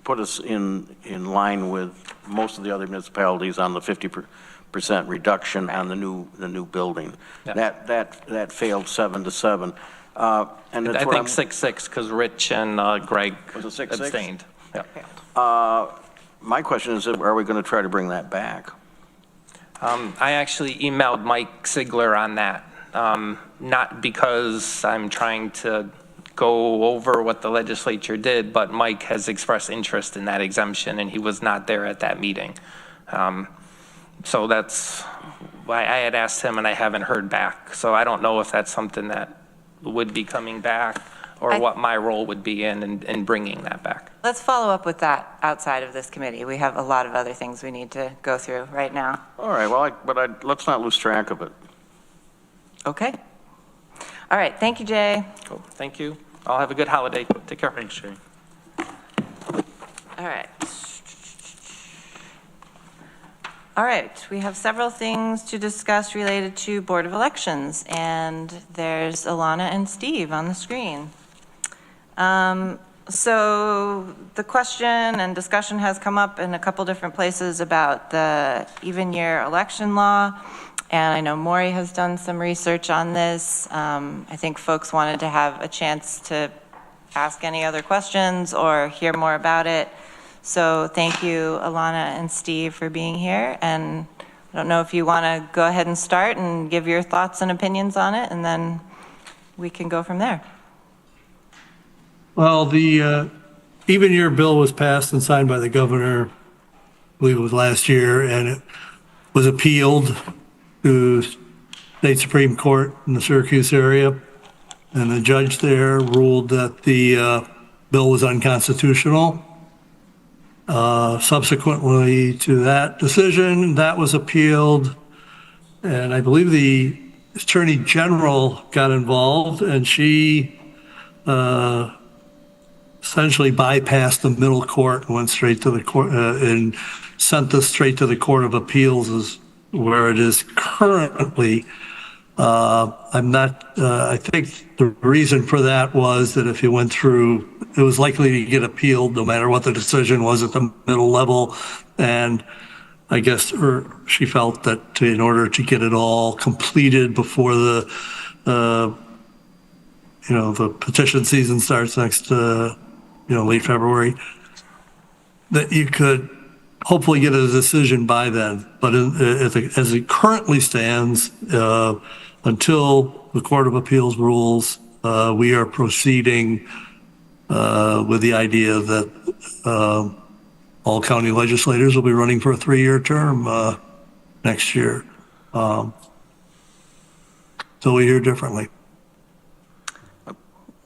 put us in line with most of the other municipalities on the 50% reduction on the new building. Yeah. That failed 7-7. And that's I what think 6-6, because Rich and Greg Was it 6-6? abstained. Yeah. My question is, are we going to try to bring that back? I actually emailed Mike Sigler on that, not because I'm trying to go over what the legislature did, but Mike has expressed interest in that exemption, and he was not there at that meeting. So that's why I had asked him, and I haven't heard back. So I don't know if that's something that would be coming back, or what my role would be in bringing that back. Let's follow up with that outside of this committee. We have a lot of other things we need to go through right now. All right, well, let's not lose track of it. Okay. All right, thank you, Jay. Cool. Thank you. I'll have a good holiday. Take care. Thanks, Jay. All right. All right, we have several things to discuss related to Board of Elections, and there's Alana and Steve on the screen. So the question and discussion has come up in a couple different places about the even year election law, and I know Maury has done some research on this. I think folks wanted to have a chance to ask any other questions or hear more about it. So thank you, Alana and Steve, for being here. And I don't know if you want to go ahead and start and give your thoughts and opinions on it, and then we can go from there. Well, the even year bill was passed and signed by the governor, I believe it was last year, and it was appealed to State Supreme Court in the Syracuse area. And the judge there ruled that the bill was unconstitutional. Subsequently to that decision, that was appealed, and I believe the Attorney General got involved, and she sought essentially bypassed the middle court and went straight to the court, and sent this straight to the Court of Appeals is where it is currently. I think the reason for that was that if you went through, it was likely to get appealed no matter what the decision was at the middle level. And I guess she felt that in order to get it all completed before the petition season starts next, late February, that you could hopefully get a decision by then. But as it currently stands, until the Court of Appeals rules, we are proceeding with the idea that all county legislators will be running for a 3-year term next year. So we hear differently.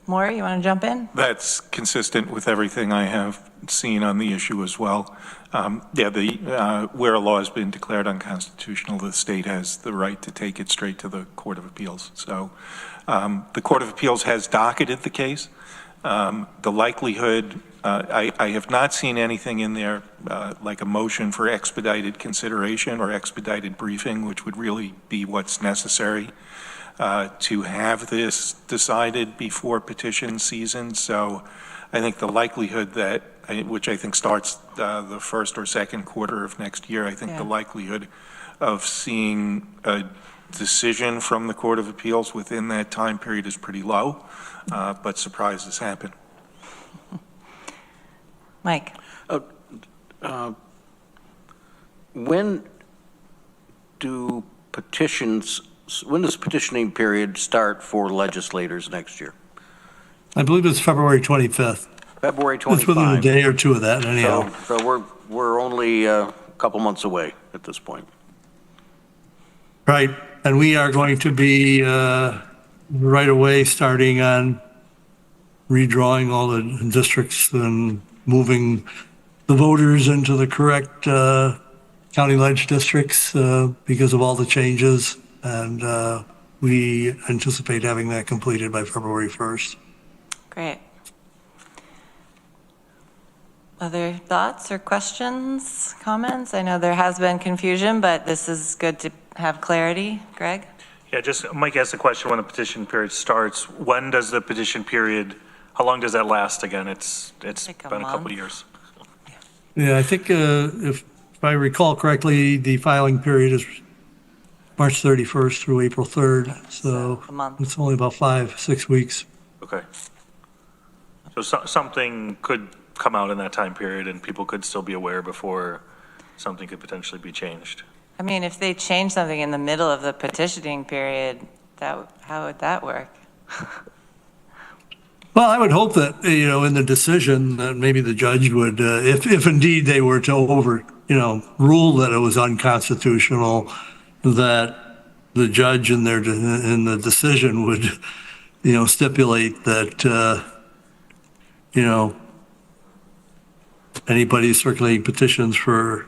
Maury, you want to jump in? That's consistent with everything I have seen on the issue as well. Where a law has been declared unconstitutional, the state has the right to take it straight to the Court of Appeals. So the Court of Appeals has docketed the case. The likelihood, I have not seen anything in there like a motion for expedited consideration or expedited briefing, which would really be what's necessary to have this decided before petition season. So I think the likelihood that, which I think starts the first or second quarter of next year, I think the likelihood of seeing a decision from the Court of Appeals within that time period is pretty low, but surprises happen. Mike? When does petitioning period start for legislators next year? I believe it's February 25th. February 25th. It's within a day or two of that, anyhow. So we're only a couple months away at this point. Right, and we are going to be right away starting on redrawing all the districts and moving the voters into the correct county ledge districts because of all the changes. And we anticipate having that completed by February 1st. Great. Other thoughts or questions, comments? I know there has been confusion, but this is good to have clarity. Greg? Yeah, Mike asked the question when the petition period starts. When does the petition period, how long does that last again? It's been a couple of years. Yeah, I think if I recall correctly, the filing period is March 31st through April 3rd. So it's only about 5-6 weeks. Okay. So something could come out in that time period and people could still be aware before something could potentially be changed. I mean, if they change something in the middle of the petitioning period, how would that work? Well, I would hope that, in the decision, that maybe the judge would, if indeed they were to rule that it was unconstitutional, that the judge in the decision would, stipulate that, anybody circulating petitions for,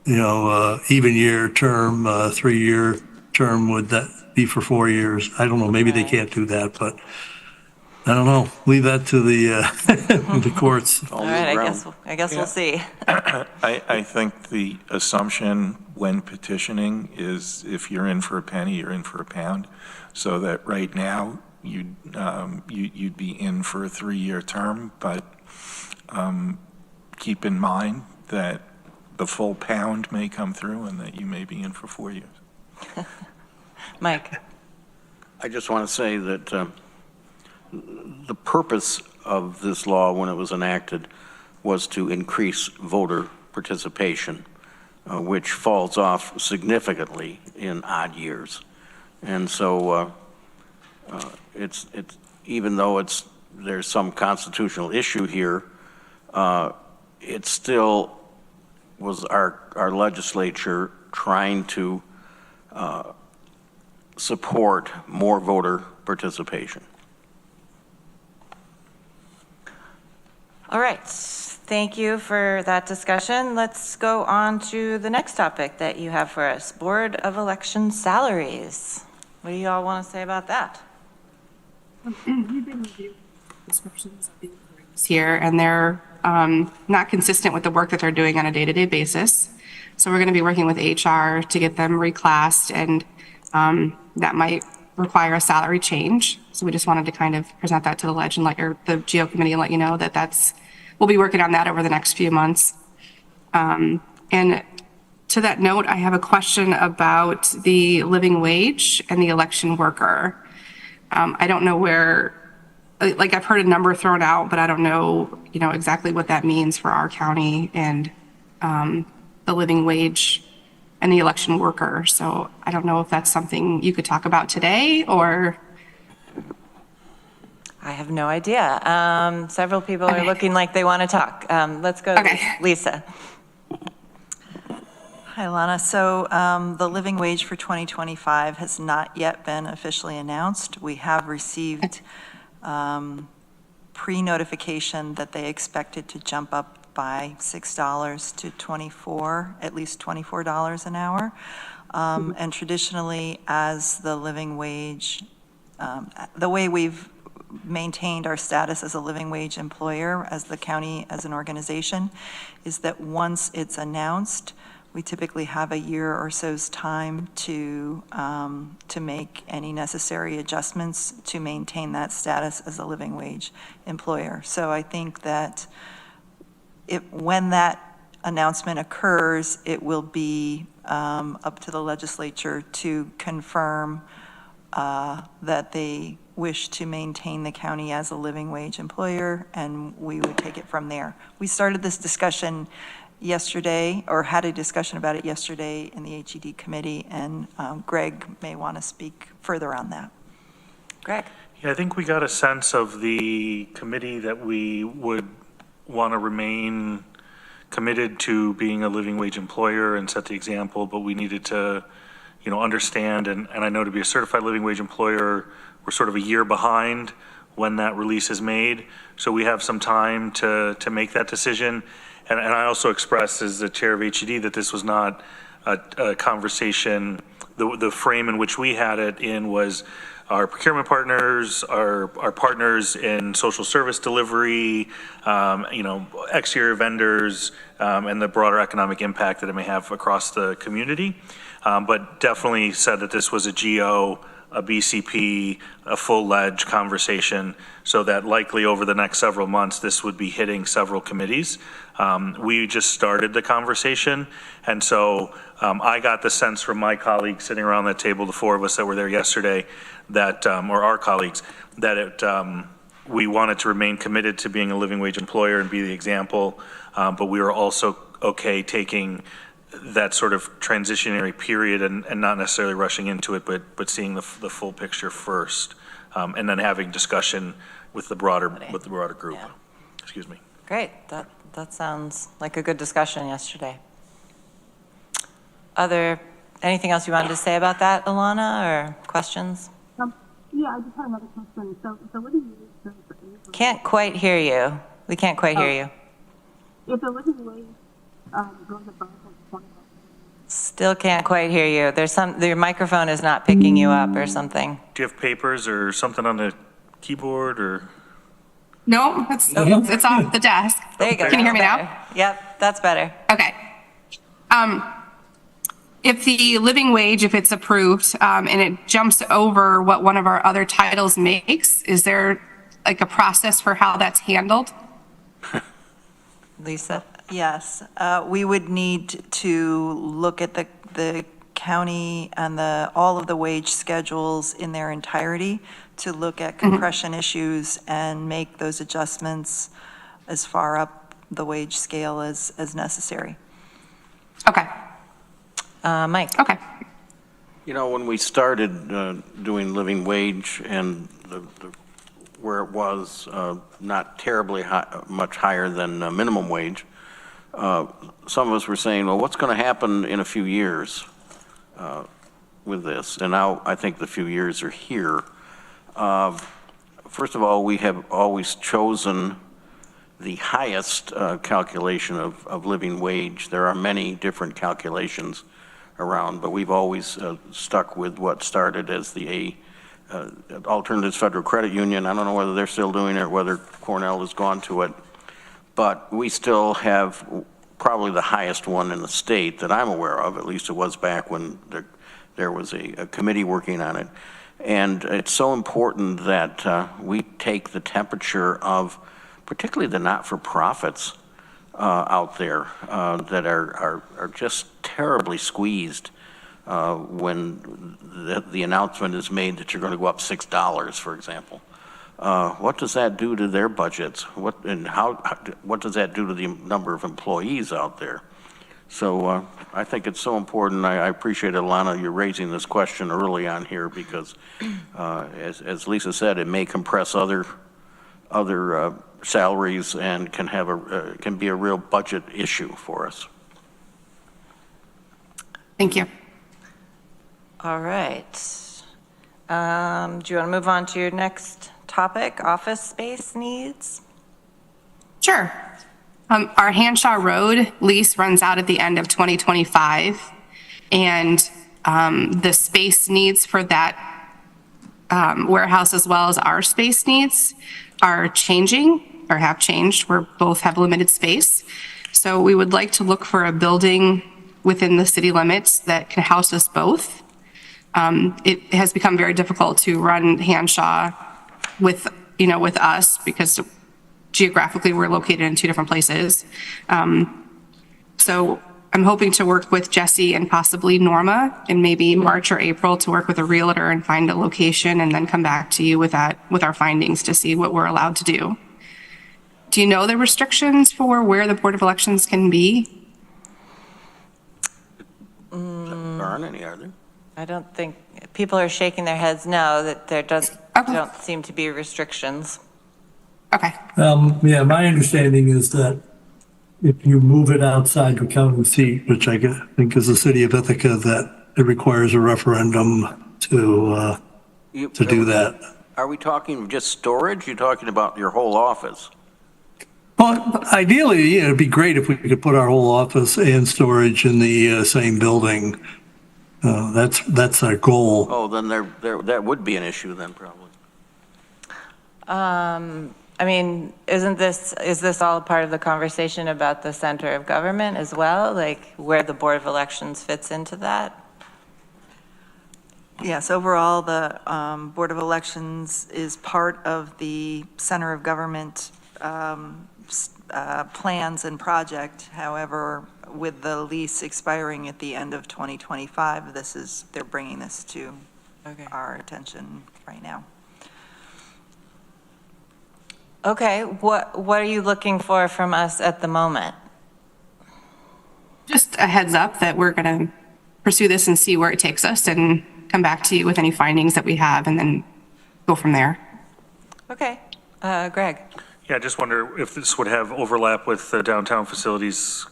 even year term, 3-year term, would that be for 4 years? I don't know. Maybe they can't do that, but I don't know. Leave that to the the courts. All right, I guess we'll see. I think the assumption when petitioning is if you're in for a penny, you're in for a pound. So that right now you'd be in for a 3-year term, but keep in mind that the full pound may come through and that you may be in for 4 years. Mike? I just want to say that the purpose of this law when it was enacted was to increase voter participation, which falls off significantly in odd years. And so it's even though there's some constitutional issue here, it still was our legislature trying to support more voter participation. All right, thank you for that discussion. Let's go on to the next topic that you have for us, Board of Election salaries. What do you all want to say about that? We've been reviewing descriptions of the here, and they're not consistent with the work that they're doing on a day-to-day basis. So we're going to be working with HR to get them reclassed, and that might require a salary change. So we just wanted to kind of present that to the the GO committee and let you know that we'll be working on that over the next few months. And to that note, I have a question about the living wage and the election worker. I don't know where, like I've heard a number thrown out, but I don't know, exactly what that means for our county and the living wage and the election worker. So I don't know if that's something you could talk about today or. I have no idea. Several people are looking like they want to talk. Let's go to Lisa. Hi, Lana. So the living wage for 2025 has not yet been officially announced. We have received pre-notification that they expected to jump up by $6 to at least $24 an hour. And traditionally, as the living wage, the way we've maintained our status as a living wage employer, as the county, as an organization, is that once it's announced, we typically have a year or so's time to make any necessary adjustments to maintain that status as a living wage employer. So I think that when that announcement occurs, it will be up to the legislature to confirm that they wish to maintain the county as a living wage employer, and we would take it from there. We started this discussion yesterday, or had a discussion about it yesterday in the HED committee, and Greg may want to speak further on that. Greg? Yeah, I think we got a sense of the committee that we would want to remain committed to being a living wage employer and set the example, but we needed to, understand, and I know to be a certified living wage employer, we're sort of a year behind when that release is made. So we have some time to make that decision. And I also expressed as the chair of HED that this was not a conversation, the frame in which we had it in was our procurement partners, our partners in social service delivery, exterior vendors, and the broader economic impact that it may have across the community. But definitely said that this was a GO, a BCP, a full-ledge conversation, so that likely over the next several months, this would be hitting several committees. We just started the conversation, and so I got the sense from my colleagues sitting around that table, the four of us that were there yesterday, that, or our colleagues, that we wanted to remain committed to being a living wage employer and be the example, but we were also okay taking that sort of transitionary period and not necessarily rushing into it, but seeing the full picture first, and then having discussion with the broader group. Yeah. Excuse me. Great. That sounds like a good discussion yesterday. Anything else you wanted to say about that, Alana, or questions? Yeah, I just had another question. So what do you use for April? Can't quite hear you. We can't quite hear you. If the living wage goes above Still can't quite hear you. Your microphone is not picking you up or something. Do you have papers or something on the keyboard or? No, it's off the desk. There you go. Can you hear me now? Yep, that's better. Okay. If the living wage, if it's approved, and it jumps over what one of our other titles makes, is there like a process for how that's handled? Lisa? Yes, we would need to look at the county and all of the wage schedules in their entirety to look at compression issues and make those adjustments as far up the wage scale as necessary. Okay. Mike? Okay. When we started doing living wage and where it was not terribly much higher than minimum wage, some of us were saying, well, what's going to happen in a few years with this? And now I think the few years are here. First of all, we have always chosen the highest calculation of living wage. There are many different calculations around, but we've always stuck with what started as the Alternatives Federal Credit Union. I don't know whether they're still doing it or whether Cornell has gone to it, but we still have probably the highest one in the state that I'm aware of. At least it was back when there was a committee working on it. And it's so important that we take the temperature of particularly the not-for-profits out there that are just terribly squeezed when the announcement is made that you're going to go up $6, for example. What does that do to their budgets? What does that do to the number of employees out there? So I think it's so important. I appreciate it, Alana, you're raising this question early on here because, as Lisa said, it may compress other salaries and can be a real budget issue for us. Thank you. All right. Do you want to move on to your next topic, office space needs? Sure. Our Hanshaw Road lease runs out at the end of 2025, and the space needs for that warehouse as well as our space needs are changing or have changed. We both have limited space. So we would like to look for a building within the city limits that can house us both. It has become very difficult to run Hanshaw with us because geographically we're located in two different places. So I'm hoping to work with Jesse and possibly Norma in maybe March or April to work with a realtor and find a location and then come back to you with our findings to see what we're allowed to do. Do you know the restrictions for where the Board of Elections can be? Aren't any, are there? I don't think, people are shaking their heads no, that there don't seem to be restrictions. Okay. Yeah, my understanding is that if you move it outside the county seat, which I think is the city of Ithaca, that it requires a referendum to do that. Are we talking just storage? You're talking about your whole office? Well, ideally, it'd be great if we could put our whole office and storage in the same building. That's our goal. Oh, then that would be an issue then, probably. I mean, is this all part of the conversation about the center of government as well? Like where the Board of Elections fits into that? Yes, overall, the Board of Elections is part of the center of government plans and project. However, with the lease expiring at the end of 2025, they're bringing this to our attention right now. Okay, what are you looking for from us at the moment? Just a heads up that we're going to pursue this and see where it takes us and come back to you with any findings that we have and then go from there. Okay, Greg. Yeah, I just wonder if this would have overlap with the Downtown Facilities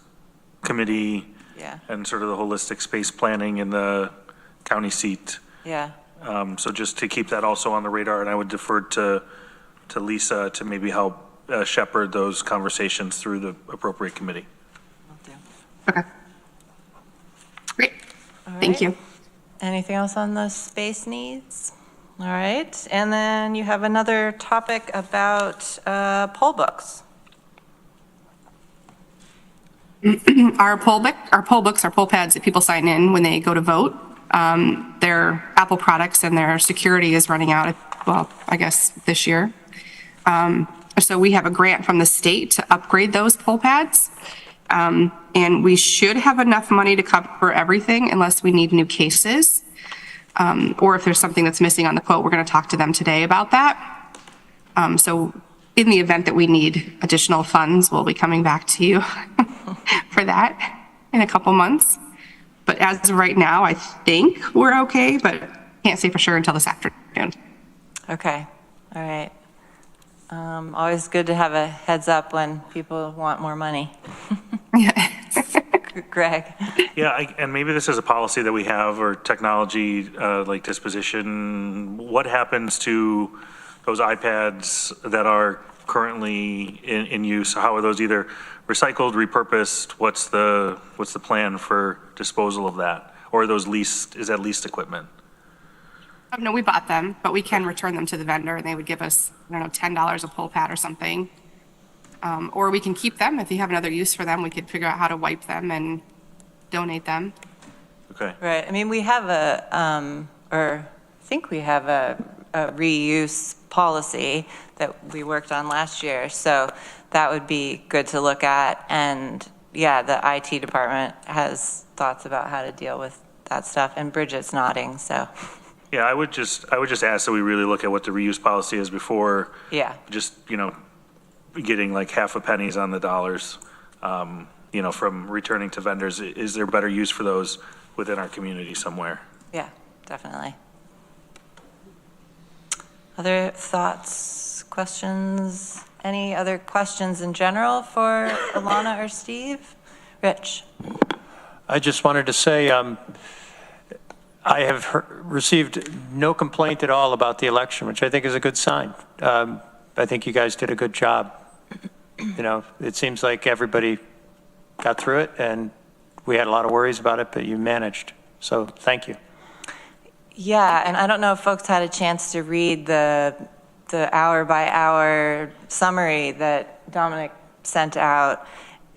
Committee and sort of the holistic space planning in the county seat. Yeah. So just to keep that also on the radar, and I would defer to Lisa to maybe help shepherd those conversations through the appropriate committee. Okay. Great. Thank you. Anything else on the space needs? All right, and then you have another topic about poll books. Our poll books are poll pads that people sign in when they go to vote. They're Apple products and their security is running out, well, I guess this year. So we have a grant from the state to upgrade those poll pads. And we should have enough money to cover everything unless we need new cases. Or if there's something that's missing on the quote, we're going to talk to them today about that. So in the event that we need additional funds, we'll be coming back to you for that in a couple months. But as of right now, I think we're okay, but can't say for sure until this afternoon. Okay, all right. Always good to have a heads up when people want more money. Greg. Yeah, and maybe this is a policy that we have or technology like disposition. What happens to those iPads that are currently in use? How are those either recycled, repurposed? What's the plan for disposal of that? Or are those leased? Is that leased equipment? No, we bought them, but we can return them to the vendor, and they would give us, I don't know, $10 a pull pad or something. Or we can keep them. If you have another use for them, we could figure out how to wipe them and donate them. Okay. Right, I mean, we have I think we have a reuse policy that we worked on last year, so that would be good to look at. And yeah, the IT department has thoughts about how to deal with that stuff, and Bridget's nodding, so. Yeah, I would just ask that we really look at what the reuse policy is before Yeah. just, getting like half a pennies on the dollars, from returning to vendors. Is there better use for those within our community somewhere? Yeah, definitely. Other thoughts, questions? Any other questions in general for Alana or Steve? Rich? I just wanted to say, I have received no complaint at all about the election, which I think is a good sign. I think you guys did a good job. It seems like everybody got through it, and we had a lot of worries about it, but you managed. So thank you. Yeah, and I don't know if folks had a chance to read the hour-by-hour summary that Dominic sent out.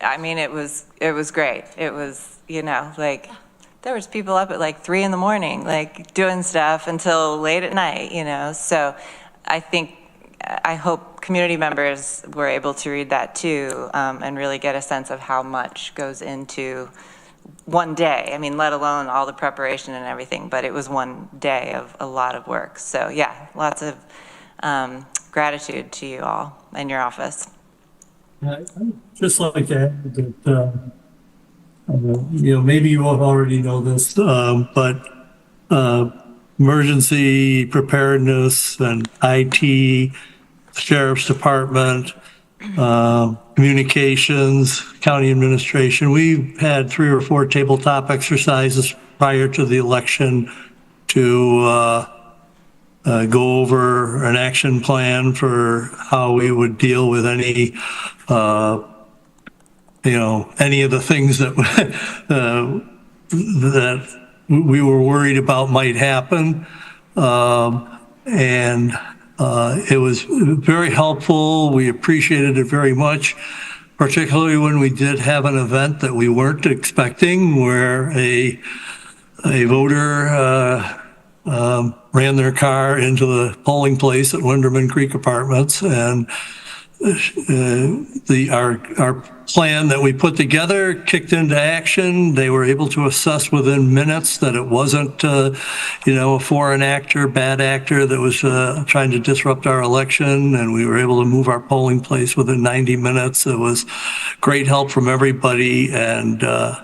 I mean, it was great. It was, there was people up at like 3 a.m, doing stuff until late at night, So I hope community members were able to read that too, and really get a sense of how much goes into one day. I mean, let alone all the preparation and everything, but it was one day of a lot of work. So yeah, lots of gratitude to you all and your office. I'd just like to add that, maybe you all already know this, but emergency preparedness and IT, Sheriff's Department, communications, county administration, we've had 3 or 4 tabletop exercises prior to the election to go over an action plan for how we would deal with any any of the things that that we were worried about might happen. And it was very helpful. We appreciated it very much, particularly when we did have an event that we weren't expecting, where a voter ran their car into the polling place at Linderman Creek Apartments, and our plan that we put together kicked into action. They were able to assess within minutes that it wasn't, a foreign actor, bad actor that was trying to disrupt our election, and we were able to move our polling place within 90 minutes. It was great help from everybody, and it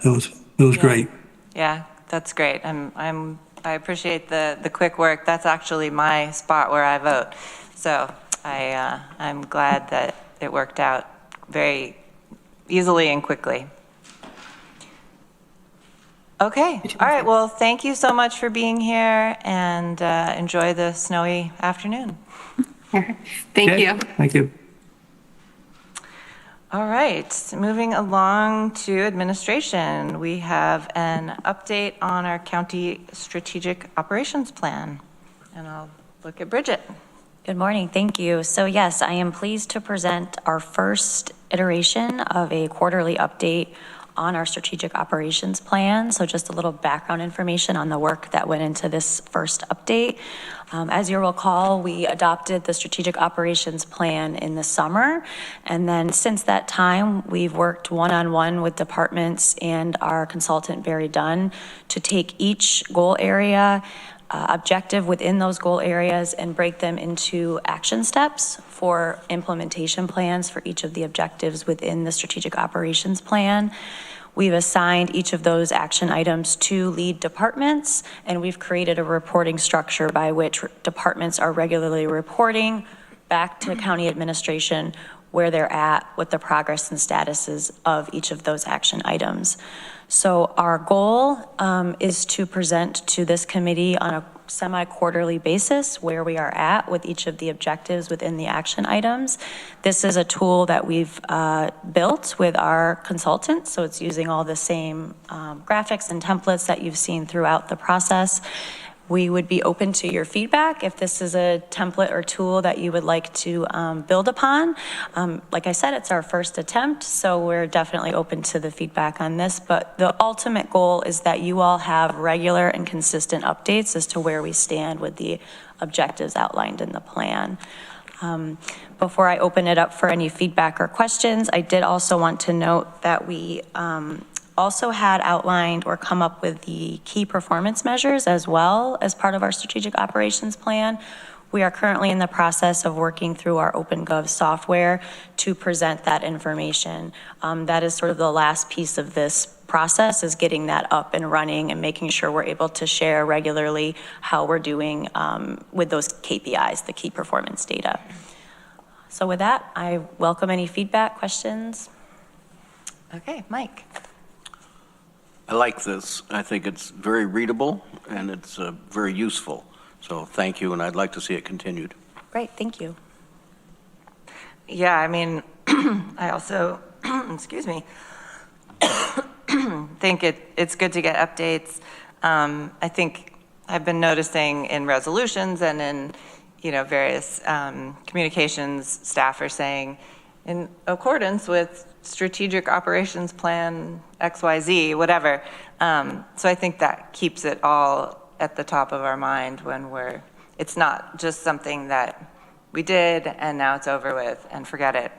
was great. Yeah, that's great. I appreciate the quick work. That's actually my spot where I vote. So I'm glad that it worked out very easily and quickly. Okay. All right. Well, thank you so much for being here, and enjoy the snowy afternoon. Thank you. Thank you. All right, moving along to administration. We have an update on our county strategic operations plan, and I'll look at Bridget. Good morning, thank you. So yes, I am pleased to present our first iteration of a quarterly update on our strategic operations plan. So just a little background information on the work that went into this first update. As you'll recall, we adopted the strategic operations plan in the summer. And then since that time, we've worked one-on-one with departments and our consultant, Barry Dunn, to take each goal area, objective within those goal areas, and break them into action steps for implementation plans for each of the objectives within the strategic operations plan. We've assigned each of those action items to lead departments, and we've created a reporting structure by which departments are regularly reporting back to county administration where they're at with the progress and statuses of each of those action items. So our goal is to present to this committee on semi-quarterly basis where we are at with each of the objectives within the action items. This is a tool that we've built with our consultants, so it's using all the same graphics and templates that you've seen throughout the process. We would be open to your feedback if this is a template or tool that you would like to build upon. Like I said, it's our first attempt, so we're definitely open to the feedback on this, but the ultimate goal is that you all have regular and consistent updates as to where we stand with the objectives outlined in the plan. Before I open it up for any feedback or questions, I did also want to note that we also had outlined or come up with the key performance measures as well as part of our strategic operations plan. We are currently in the process of working through our OpenGov software to present that information. That is sort of the last piece of this process, is getting that up and running and making sure we're able to share regularly how we're doing with those KPIs, the key performance data. So with that, I welcome any feedback, questions. Okay, Mike. I like this. I think it's very readable and it's very useful. So thank you, and I'd like to see it continued. Great, thank you. Yeah, I mean, I also, excuse me, think it's good to get updates. I think I've been noticing in resolutions and in, various communications, staff are saying, in accordance with strategic operations plan XYZ, whatever. So I think that keeps it all at the top of our mind when it's not just something that we did and now it's over with and forget it.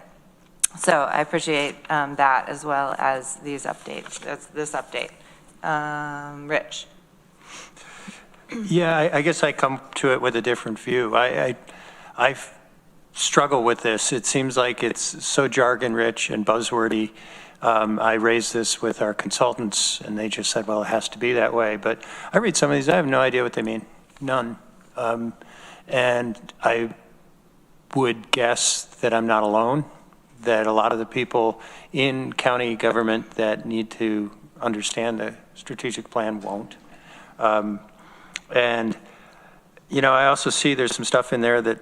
So I appreciate that as well as these updates, this update. Rich. Yeah, I guess I come to it with a different view. I struggle with this. It seems like it's so jargon-rich and buzzwordy. I raised this with our consultants, and they just said, well, it has to be that way. But I read some of these, I have no idea what they mean, none. And I would guess that I'm not alone, that a lot of the people in county government that need to understand the strategic plan won't. And, I also see there's some stuff in there that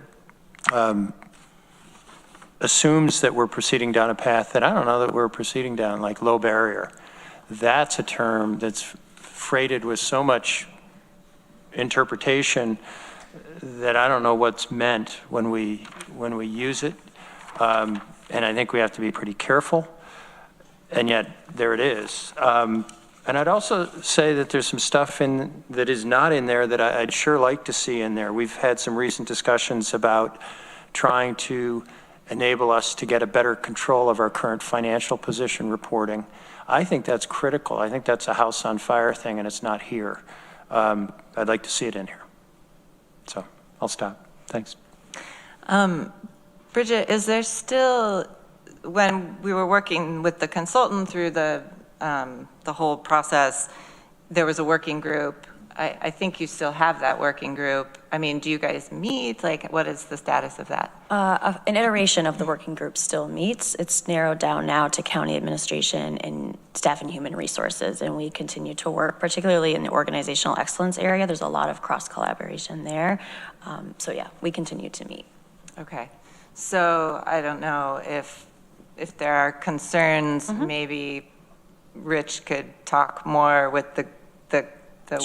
assumes that we're proceeding down a path that I don't know that we're proceeding down, like low barrier. That's a term that's freighted with so much interpretation that I don't know what's meant when we use it. And I think we have to be pretty careful. And yet there it is. And I'd also say that there's some stuff that is not in there that I'd sure like to see in there. We've had some recent discussions about trying to enable us to get a better control of our current financial position reporting. I think that's critical. I think that's a house on fire thing, and it's not here. I'd like to see it in here. So I'll stop. Thanks. Bridget, is there still, when we were working with the consultant through the whole process, there was a working group. I think you still have that working group. I mean, do you guys meet? Like, what is the status of that? An iteration of the working group still meets. It's narrowed down now to county administration and staff and human resources, and we continue to work, particularly in the organizational excellence area. There's a lot of cross collaboration there. So yeah, we continue to meet. Okay. So I don't know if there are concerns, maybe Rich could talk more with the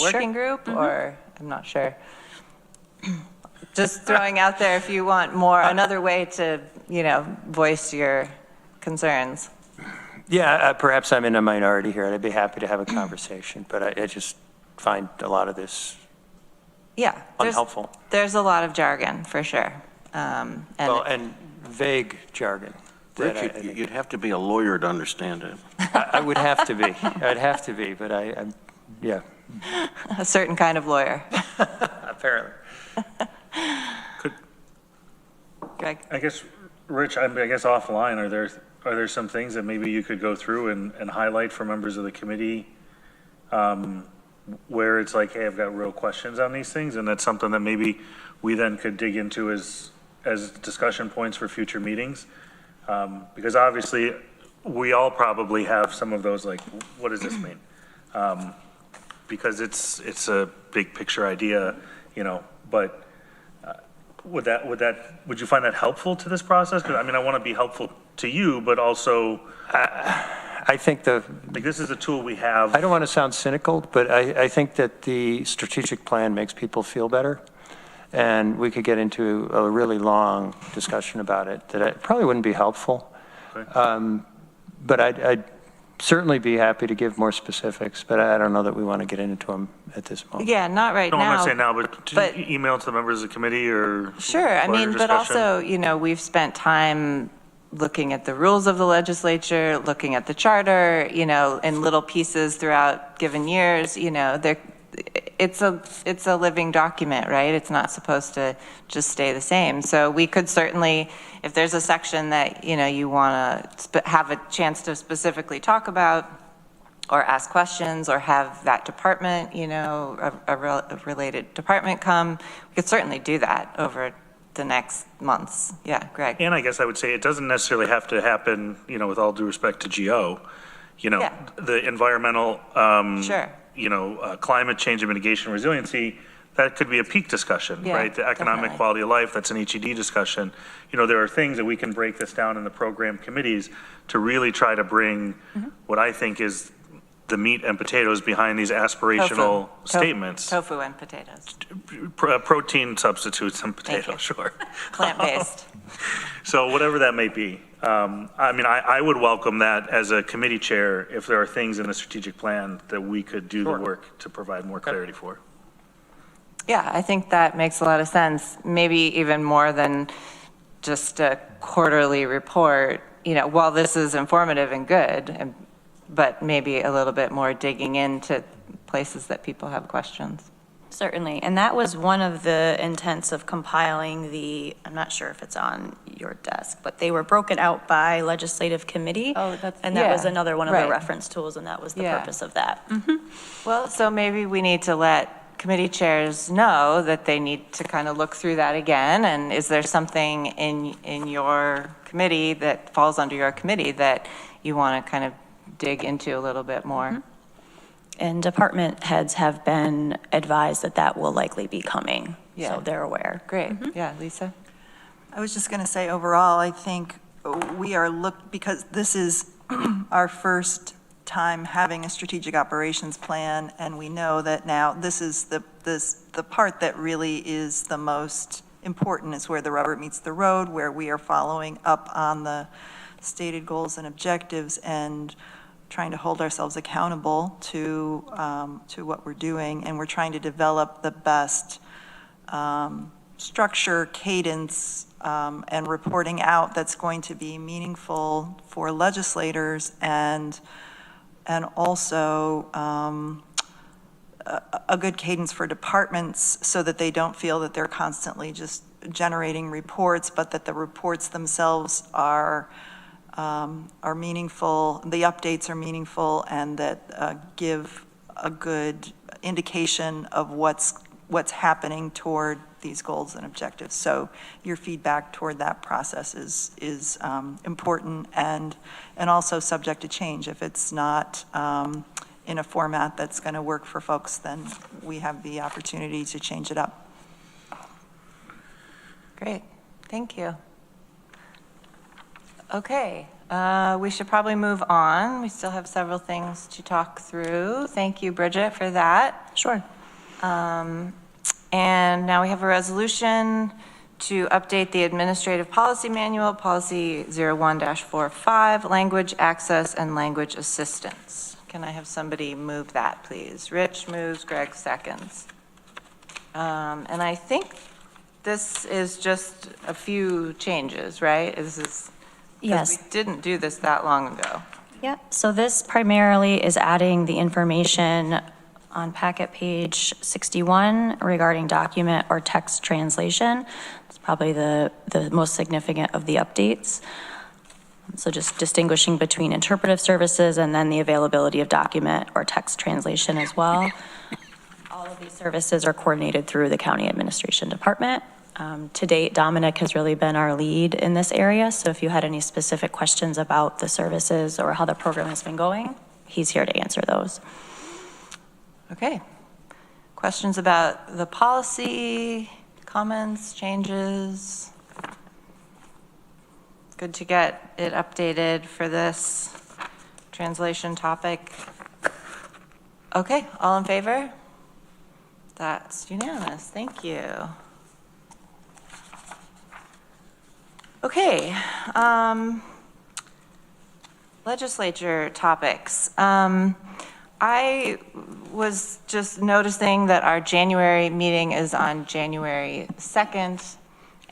working group, or I'm not sure. Just throwing out there if you want more, another way to, voice your concerns. Yeah, perhaps I'm in a minority here, and I'd be happy to have a conversation, but I just find a lot of this unhelpful. There's a lot of jargon, for sure. And vague jargon. Rich, you'd have to be a lawyer to understand it. I would have to be. I'd have to be, but yeah. A certain kind of lawyer. Apparently. Greg? I guess, Rich, I guess offline, are there some things that maybe you could go through and highlight for members of the committee where it's like, hey, I've got real questions on these things, and that's something that maybe we then could dig into as discussion points for future meetings? Because obviously we all probably have some of those, like, what does this mean? Because it's a big picture idea, but would you find that helpful to this process? Because, I mean, I want to be helpful to you, but also, I think like, this is a tool we have. I don't want to sound cynical, but I think that the strategic plan makes people feel better. And we could get into a really long discussion about it that it probably wouldn't be helpful. Okay. But I'd certainly be happy to give more specifics, but I don't know that we want to get into them at this moment. Yeah, not right No, now. I'm not saying now, but email to the members of the committee or? Sure, I larger mean, but discussion? also, we've spent time looking at the rules of the legislature, looking at the charter, in little pieces throughout given years, it's a living document, right? It's not supposed to just stay the same. So we could certainly, if there's a section that, you want to have a chance to specifically talk about or ask questions or have that department, a related department come, we could certainly do that over the next months. Yeah, Greg. And I guess I would say it doesn't necessarily have to happen, with all due respect to GO, Yeah. the environmental, Sure. climate change and mitigation resiliency, that could be a peak discussion, Yeah, right? The economic definitely. quality of life, that's an HED discussion. There are things that we can break this down in the program committees to really try to bring what I think is the meat and potatoes behind these aspirational statements. Tofu and potatoes. Protein substitutes and Thank you. potatoes, sure. Plant-based. So whatever that may be. I mean, I would welcome that as a committee chair if there are things in the strategic plan that we could do the work to provide more clarity for. Yeah, I think that makes a lot of sense. Maybe even more than just a quarterly report, while this is informative and good, but maybe a little bit more digging into places that people have questions. Certainly, and that was one of the intents of compiling I'm not sure if it's on your desk, but they were broken out by legislative committee. Oh, and that was yeah, another one of right. the reference tools, and that was the Yeah. purpose of that. Well, so maybe we need to let committee chairs know that they need to kind of look through that again. And is there something in your committee that falls under your committee that you want to kind of dig into a little bit more? And department heads have been advised that that will likely be coming, Yeah. so they're aware. Great. Yeah, Lisa? I was just going to say, overall, I think we are because this is our first time having a strategic operations plan, and we know that now this is the part that really is the most important. Is where the rubber meets the road, where we are following up on the stated goals and objectives and trying to hold ourselves accountable to what we're doing, and we're trying to develop the best structure, cadence, and reporting out that's going to be meaningful for legislators and also a good cadence for departments so that they don't feel that they're constantly just generating reports, but that the reports themselves are meaningful, the updates are meaningful, and that give a good indication of what's happening toward these goals and objectives. So your feedback toward that process is important and also subject to change. If it's not in a format that's going to work for folks, then we have the opportunity to change it up. Great. Thank you. Okay, we should probably move on. We still have several things to talk through. Thank you, Bridget, for that. Sure. And now we have a resolution to update the Administrative Policy Manual, Policy 01-45, Language Access and Language Assistance. Can I have somebody move that, please? Rich moves, Greg seconds. And I think this is just a few changes, right? This is, Yes. we didn't do this that long ago. Yeah, so this primarily is adding the information on packet page 61 regarding document or text translation. It's probably the most significant of the updates. So just distinguishing between interpretive services and then the availability of document or text translation as well. All of these services are coordinated through the County Administration Department. To date, Dominic has really been our lead in this area, so if you had any specific questions about the services or how the program has been going, he's here to answer those. Okay. Questions about the policy, comments, changes? Good to get it updated for this translation topic. Okay, all in favor? That's unanimous, thank you. Okay, legislature topics. I was just noticing that our January meeting is on January 2nd,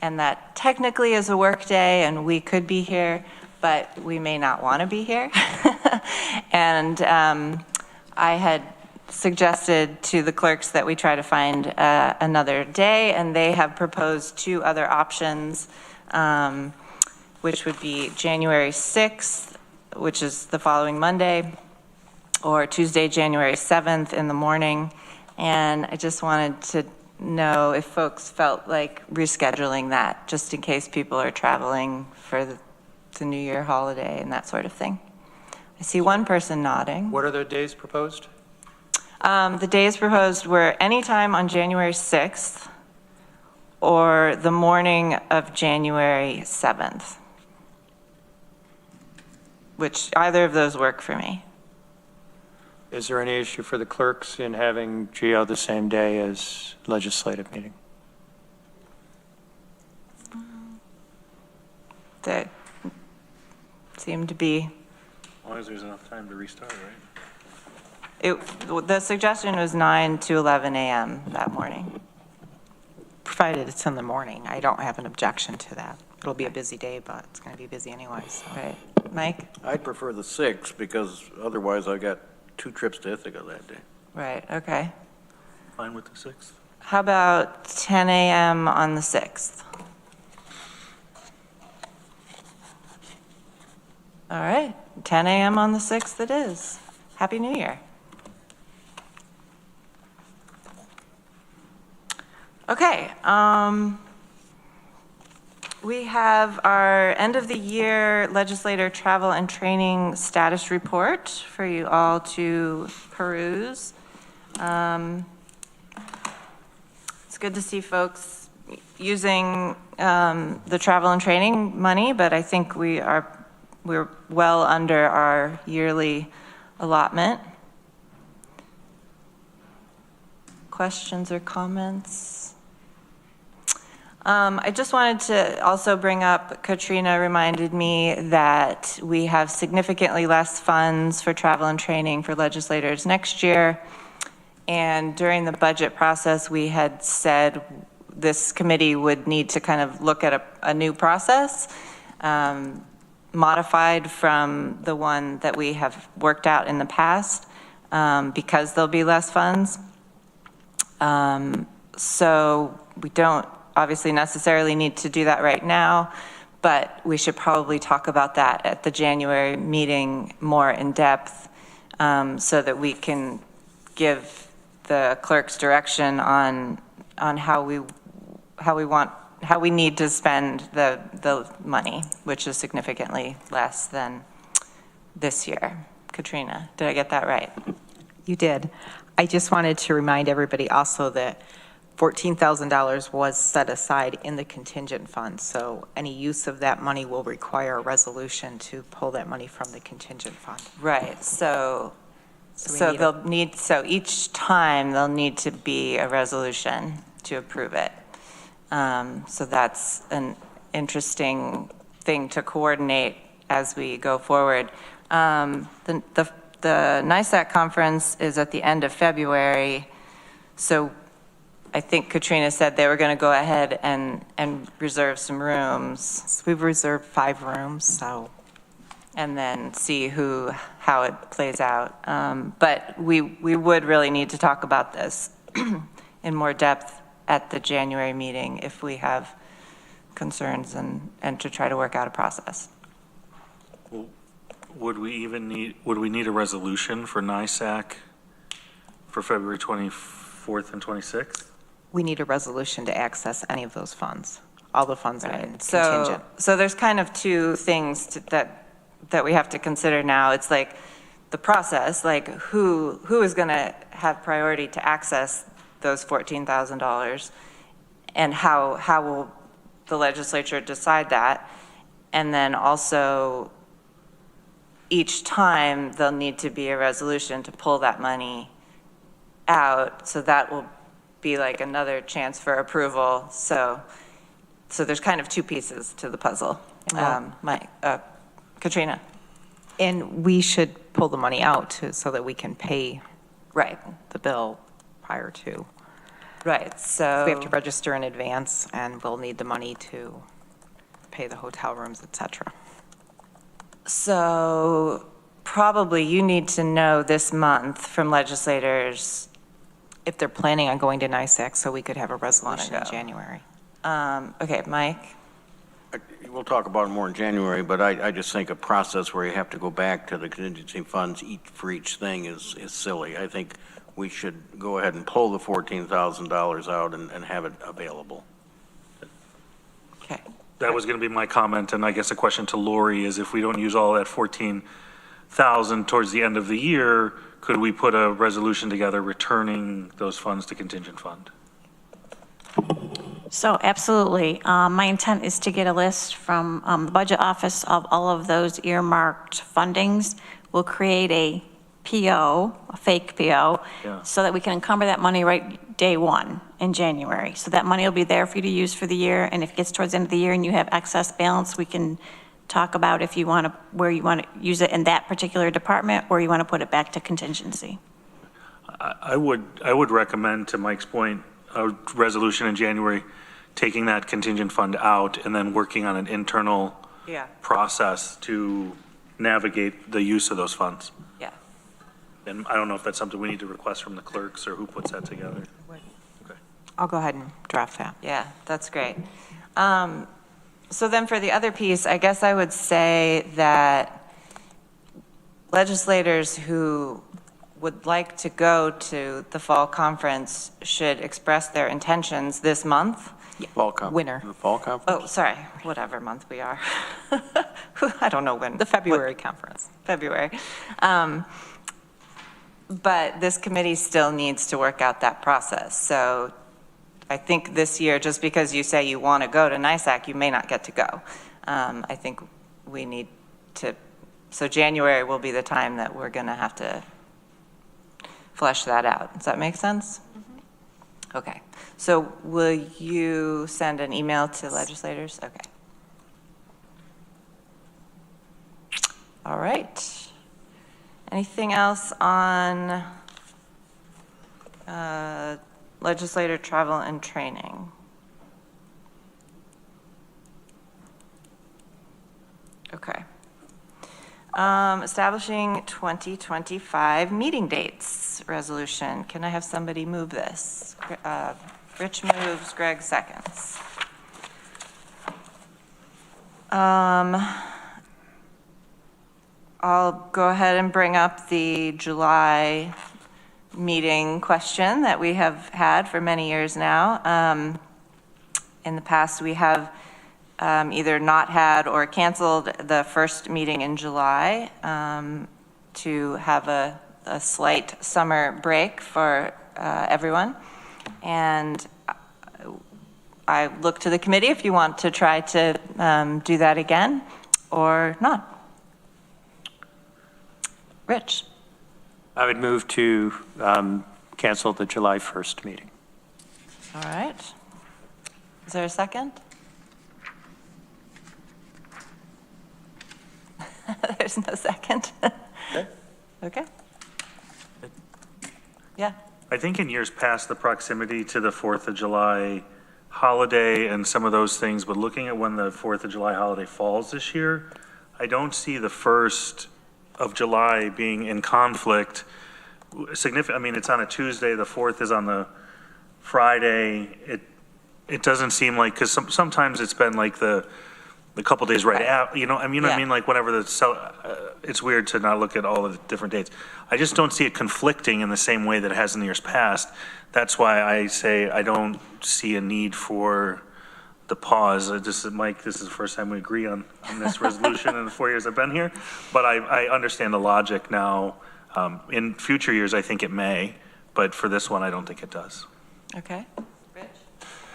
and that technically is a work day, and we could be here, but we may not want to be here. And I had suggested to the clerks that we try to find another day, and they have proposed two other options, which would be January 6th, which is the following Monday, or Tuesday, January 7th in the morning. And I just wanted to know if folks felt like rescheduling that, just in case people are traveling for the New Year holiday and that sort of thing. I see one person nodding. What are the days proposed? The days proposed were anytime on January 6th or the morning of January 7th, which either of those work for me. Is there any issue for the clerks in having GO the same day as legislative meeting? That seemed to be. As long as there's enough time to restart, right? The suggestion was 9 to 11 a.m. that morning. Provided it's in the morning, I don't have an objection to that. It'll be a busy day, but it's going to be busy anyways. Right. Mike? I'd prefer the 6th because otherwise I got 2 trips to Ithaca that day. Right, okay. Fine with the 6th. How about 10 a.m. on the 6th? All right, 10 a.m. on the 6th it is. Happy New Year. Okay, we have our end of the year legislator travel and training status report for you all to peruse. It's good to see folks using the travel and training money, but I think we're well under our yearly allotment. Questions or comments? I just wanted to also bring up, Katrina reminded me that we have significantly less funds for travel and training for legislators next year. And during the budget process, we had said this committee would need to kind of look at a new process, modified from the one that we have worked out in the past, because there'll be less funds. So we don't obviously necessarily need to do that right now, but we should probably talk about that at the January meeting more in depth, so that we can give the clerk's direction on how we need to spend the money, which is significantly less than this year. Katrina, did I get that right? You did. I just wanted to remind everybody also that $14,000 was set aside in the contingent fund, so any use of that money will require a resolution to pull that money from the contingent fund. Right, so we each time there'll need to be a resolution to approve it. So that's an interesting thing to coordinate as we go forward. The NISAC conference is at the end of February, so I think Katrina said they were going to go ahead and reserve some rooms. So we've reserved 5 rooms, so. And then see how it plays out. But we would really need to talk about this in more depth at the January meeting if we have concerns and to try to work out a process. Well, would we need a resolution for NISAC for February 24th and 26th? We need a resolution to access any of those funds. All the funds are in contingent. So there's kind of two things that we have to consider now. It's like the process, like who is going to have priority to access those $14,000? And how will the legislature decide that? And then also, each time there'll need to be a resolution to pull that money out. So that will be like another chance for approval. So there's kind of two pieces to the puzzle. Katrina. And we should pull the money out so that we can pay the bill prior to. Right, so. We have to register in advance, and we'll need the money to pay the hotel rooms, et cetera. So probably you need to know this month from legislators. If they're planning on going to NISAC, so we could have a resolution in January. Okay, Mike? We'll talk about it more in January, but I just think a process where you have to go back to the contingency funds for each thing is silly. I think we should go ahead and pull the $14,000 out and have it available. Okay. That was going to be my comment, and I guess a question to Lori is if we don't use all that $14,000 towards the end of the year, could we put a resolution together returning those funds to contingent fund? So absolutely. My intent is to get a list from the budget office of all of those earmarked fundings. We'll create a PO, a fake PO, so that we can encumber that money right day one in January. So that money will be there for you to use for the year. And if it gets towards the end of the year and you have excess balance, we can talk about if you want to, where you want to use it in that particular department, or you want to put it back to contingency. I would recommend, to Mike's point, a resolution in January, taking that contingent fund out and then working on an internal process to navigate the use of those funds. Yeah. And I don't know if that's something we need to request from the clerks or who puts that together. Okay. I'll go ahead and draft that. Yeah, that's great. So then for the other piece, I guess I would say that legislators who would like to go to the fall conference should express their intentions this month. Fall conference. Winter. The fall conference? Oh, sorry, whatever month we are. I don't know when. The February conference. February. But this committee still needs to work out that process. So I think this year, just because you say you want to go to NISAC, you may not get to go. I think we need to, so January will be the time that we're going to have to flesh that out. Does that make sense? Mm-hmm. Okay. So will you send an email to legislators? Okay. All right. Anything else on legislator travel and training? Okay. Establishing 2025 meeting dates resolution. Can I have somebody move this? Rich moves, Greg seconds. I'll go ahead and bring up the July meeting question that we have had for many years now. In the past, we have either not had or canceled the first meeting in July to have a slight summer break for everyone. And I look to the committee if you want to try to do that again or not. Rich. I would move to cancel the July 1st meeting. All right. Is there a second? There's no second. Okay. Yeah. I think in years past, the proximity to the 4th of July holiday and some of those things, but looking at when the 4th of July holiday falls this year, I don't see the 1st of July being in conflict. Significant. I mean, it's on a Tuesday, the 4th is on the Friday. It doesn't seem like, because sometimes it's been like the couple days right out, you know, I mean, like whenever it's weird to not look at all of the different dates. I just don't see it conflicting in the same way that it has in the years past. That's why I say I don't see a need for the pause. Mike, this is the first time we agree on this resolution in the 4 years I've been here, but I understand the logic now. In future years, I think it may, but for this one, I don't think it does. Okay.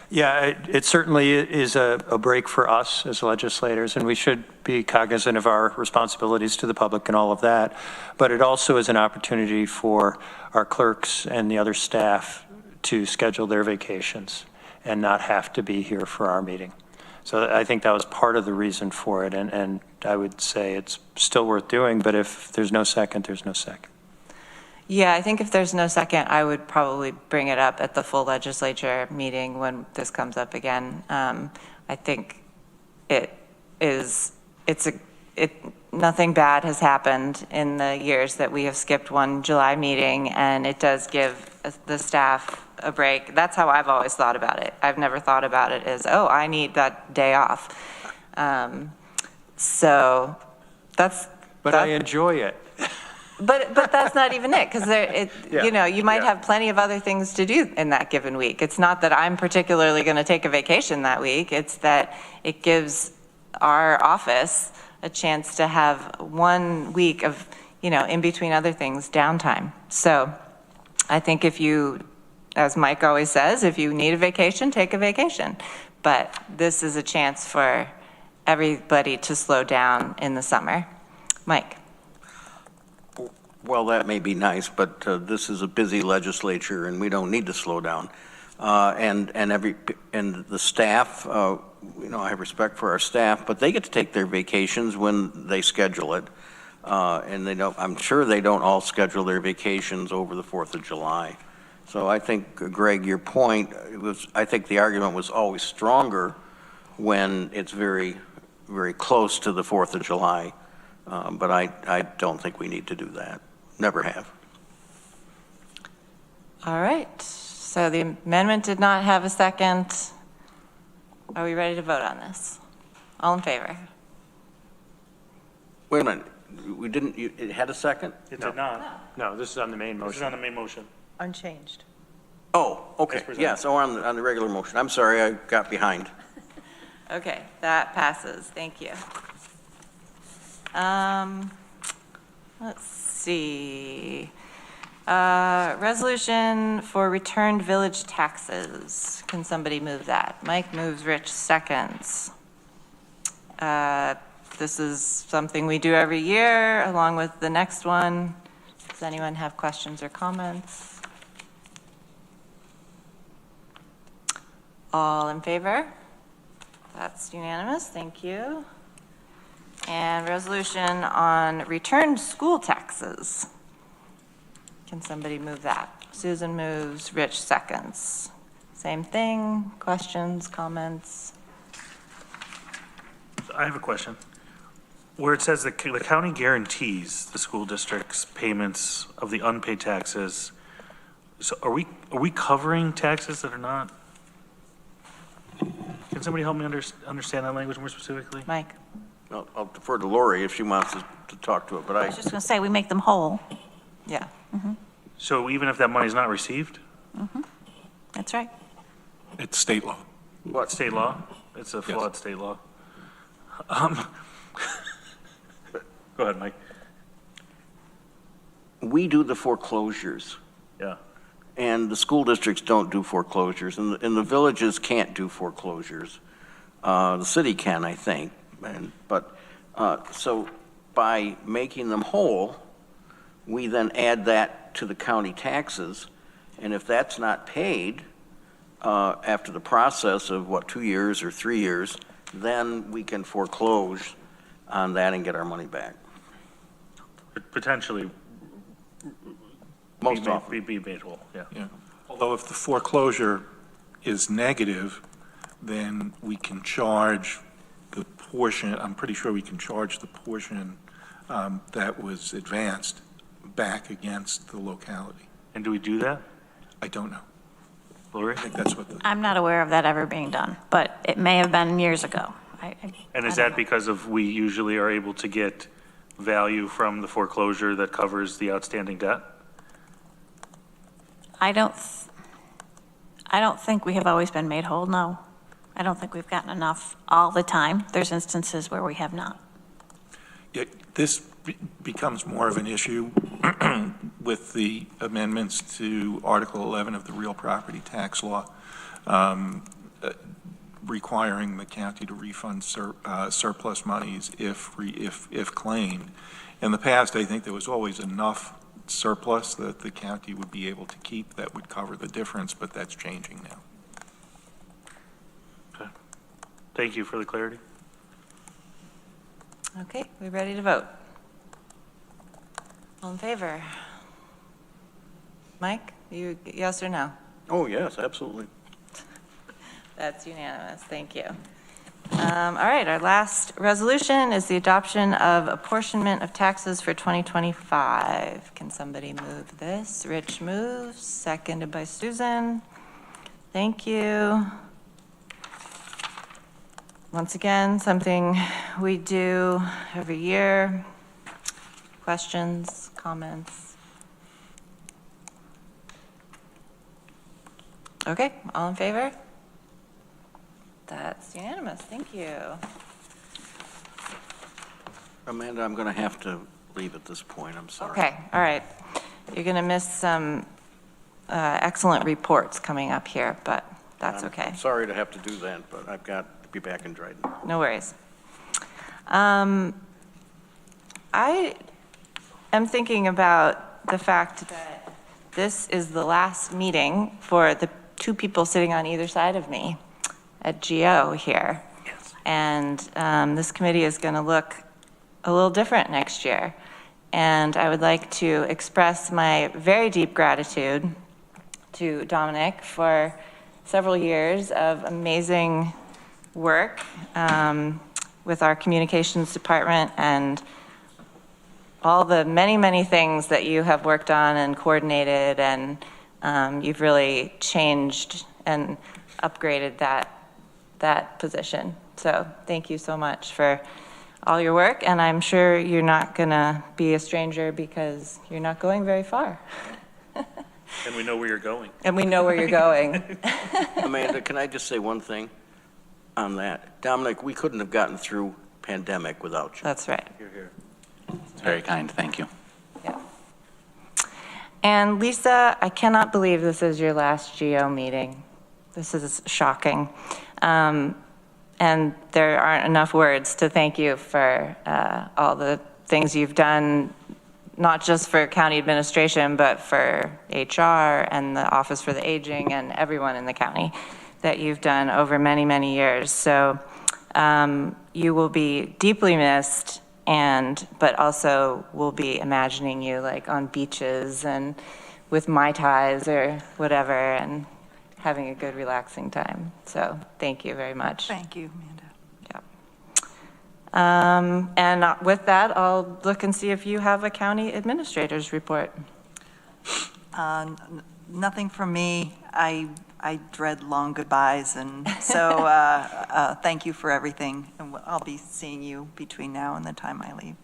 Yeah, it certainly is a break for us as legislators, and we should be cognizant of our responsibilities to the public and all of that. But it also is an opportunity for our clerks and the other staff to schedule their vacations and not have to be here for our meeting. So I think that was part of the reason for it, and I would say it's still worth doing, but if there's no second, there's no second. Yeah, I think if there's no second, I would probably bring it up at the full legislature meeting when this comes up again. I think nothing bad has happened in the years that we have skipped one July meeting, and it does give the staff a break. That's how I've always thought about it. I've never thought about it as, oh, I need that day off. So that's. But I enjoy it. But that's not even it, because you might have plenty of other things to do in that given week. It's not that I'm particularly going to take a vacation that week. It's that it gives our office a chance to have 1 week of, in between other things, downtime. So I think if you, as Mike always says, if you need a vacation, take a vacation. But this is a chance for everybody to slow down in the summer. Mike. Well, that may be nice, but this is a busy legislature, and we don't need to slow down. And the staff, I have respect for our staff, but they get to take their vacations when they schedule it. And I'm sure they don't all schedule their vacations over the 4th of July. So I think, Greg, your point I think the argument was always stronger when it's very, very close to the 4th of July. But I don't think we need to do that. Never have. All right. So the amendment did not have a second. Are we ready to vote on this? All in favor? Wait a minute. We didn't, it had a second? It did not. No, this is on the main motion. This is on the main motion. Unchanged. Oh, okay. Yeah, so on the regular motion. I'm sorry, I got behind. Okay, that passes. Thank you. Let's see. Resolution for returned village taxes. Can somebody move that? Mike moves, Rich seconds. This is something we do every year along with the next one. Does anyone have questions or comments? All in favor? That's unanimous. Thank you. And resolution on returned school taxes. Can somebody move that? Susan moves, Rich seconds. Same thing, questions, comments? I have a question. Where it says the county guarantees the school district's payments of the unpaid taxes, so are we covering taxes that are not? Can somebody help me understand that language more specifically? Mike. I'll defer to Lori if she wants to talk to it, but I was just going to say, we make them whole. Yeah. So even if that money's not received? That's right. It's state law. What, state law? It's a flawed state law. Go ahead, Mike. We do the foreclosures. Yeah. And the school districts don't do foreclosures, and the villages can't do foreclosures. The city can, I think. So by making them whole, we then add that to the county taxes, and if that's not paid after the process of 2 years or 3 years, then we can foreclose on that and get our money back. Potentially. Most often. Be made whole, yeah. Although if the foreclosure is negative, then we can charge the portion, I'm pretty sure we can charge the portion that was advanced back against the locality. And do we do that? I don't know. Lori? I think that's what I'm not aware of that ever being done, but it may have been years ago. And is that because of we usually are able to get value from the foreclosure that covers the outstanding debt? I don't think we have always been made whole, no. I don't think we've gotten enough all the time. There's instances where we have not. This becomes more of an issue with the amendments to Article 11 of the real property tax law, requiring the county to refund surplus monies if claimed. In the past, I think there was always enough surplus that the county would be able to keep that would cover the difference, but that's changing now. Okay. Thank you for the clarity. Okay, we ready to vote? All in favor? Mike, you yes or no? Oh, yes, absolutely. That's unanimous, thank you. All right, our last resolution is the adoption of apportionment of taxes for 2025. Can somebody move this? Rich moves, seconded by Susan. Thank you. Once again, something we do every year. Questions, comments? Okay, all in favor? That's unanimous, thank you. Amanda, I'm going to have to leave at this point, I'm sorry. Okay, all right. You're going to miss some excellent reports coming up here, but that's okay. I'm sorry to have to do that, but I've got to be back in Dryden. No worries. I am thinking about the fact that this is the last meeting for the two people sitting on either side of me at GO here. Yes. And this committee is going to look a little different next year. And I would like to express my very deep gratitude to Dominic for several years of amazing work with our communications department and all the many, many things that you have worked on and coordinated, and you've really changed and upgraded that position. So thank you so much for all your work, and I'm sure you're not gonna be a stranger because you're not going very far. And we know where you're going. And we know where you're going. Amanda, can I just say one thing on that? Dominic, we couldn't have gotten through pandemic without you. That's right. You're here. It's very kind, thank you. Yeah. And Lisa, I cannot believe this is your last GO meeting. This is shocking. And there aren't enough words to thank you for all the things you've done, not just for county administration, but for HR and the Office for the Aging and everyone in the county that you've done over many, many years. So you will be deeply missed, but also we'll be imagining you like on beaches and with Mai Tais or whatever and having a good relaxing time. So thank you very much. Thank you, Amanda. And with that, I'll look and see if you have a county administrator's report. Nothing from me. I dread long goodbyes, and so thank you for everything. And I'll be seeing you between now and the time I leave.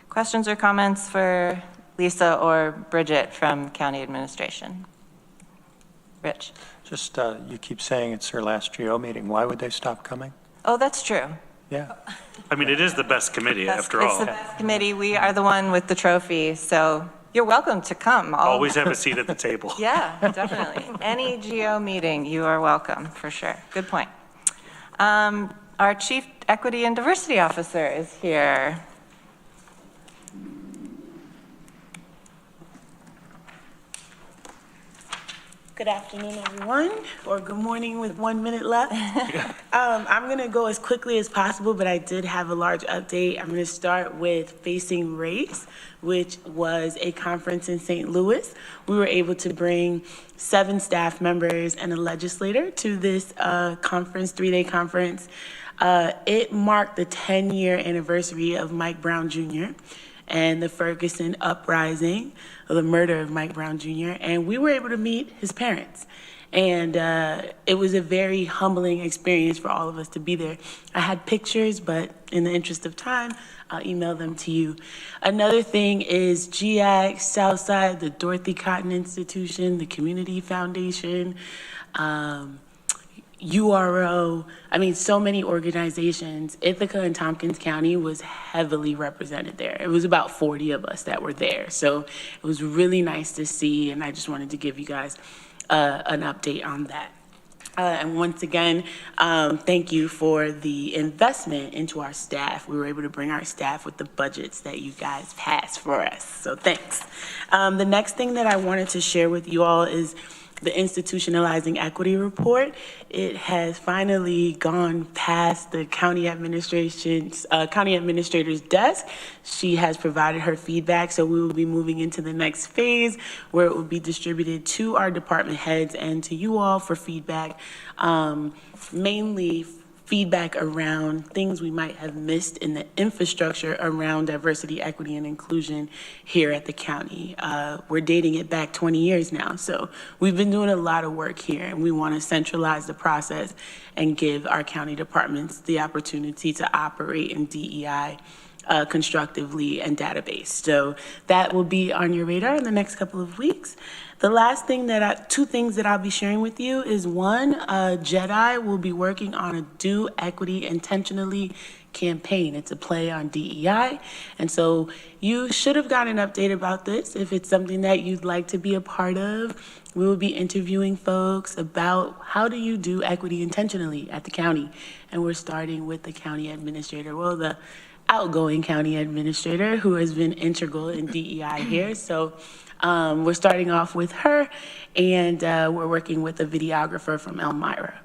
Questions or comments for Lisa or Bridget from county administration? Rich? Just, you keep saying it's their last GO meeting. Why would they stop coming? Oh, that's true. Yeah. I mean, it is the best committee after all. It's the best committee. We are the one with the trophy, so you're welcome to come. Always have a seat at the table. Yeah, definitely. Any GO meeting, you are welcome, for sure. Good point. Our Chief Equity and Diversity Officer is here. Good afternoon, everyone, or good morning with 1 minute left. I'm going to go as quickly as possible, but I did have a large update. I'm going to start with Facing Race, which was a conference in St. Louis. We were able to bring 7 staff members and a legislator to this conference, 3-day conference. It marked the 10-year anniversary of Mike Brown Jr. and the Ferguson uprising, or the murder of Mike Brown Jr., and we were able to meet his parents. And it was a very humbling experience for all of us to be there. I had pictures, but in the interest of time, I'll email them to you. Another thing is GAC, Southside, the Dorothy Cotton Institution, the Community Foundation, URO, so many organizations. Ithaca and Tompkins County was heavily represented there. It was about 40 of us that were there. So it was really nice to see, and I just wanted to give you guys an update on that. And once again, thank you for the investment into our staff. We were able to bring our staff with the budgets that you guys passed for us. So thanks. The next thing that I wanted to share with you all is the institutionalizing equity report. It has finally gone past the county administrator's desk. She has provided her feedback, so we will be moving into the next phase where it will be distributed to our department heads and to you all for feedback, mainly feedback around things we might have missed in the infrastructure around diversity, equity, and inclusion here at the county. We're dating it back 20 years now, so we've been doing a lot of work here, and we want to centralize the process and give our county departments the opportunity to operate in DEI constructively and database. So that will be on your radar in the next couple of weeks. The last thing two things that I'll be sharing with you is one, JEDI will be working on a Do Equity Intentionally campaign. It's a play on DEI. And so you should have gotten an update about this. If it's something that you'd like to be a part of, we will be interviewing folks about how do you do equity intentionally at the county. And we're starting with the county administrator, the outgoing county administrator who has been integral in DEI here. So we're starting off with her, and we're working with a videographer from Elmira.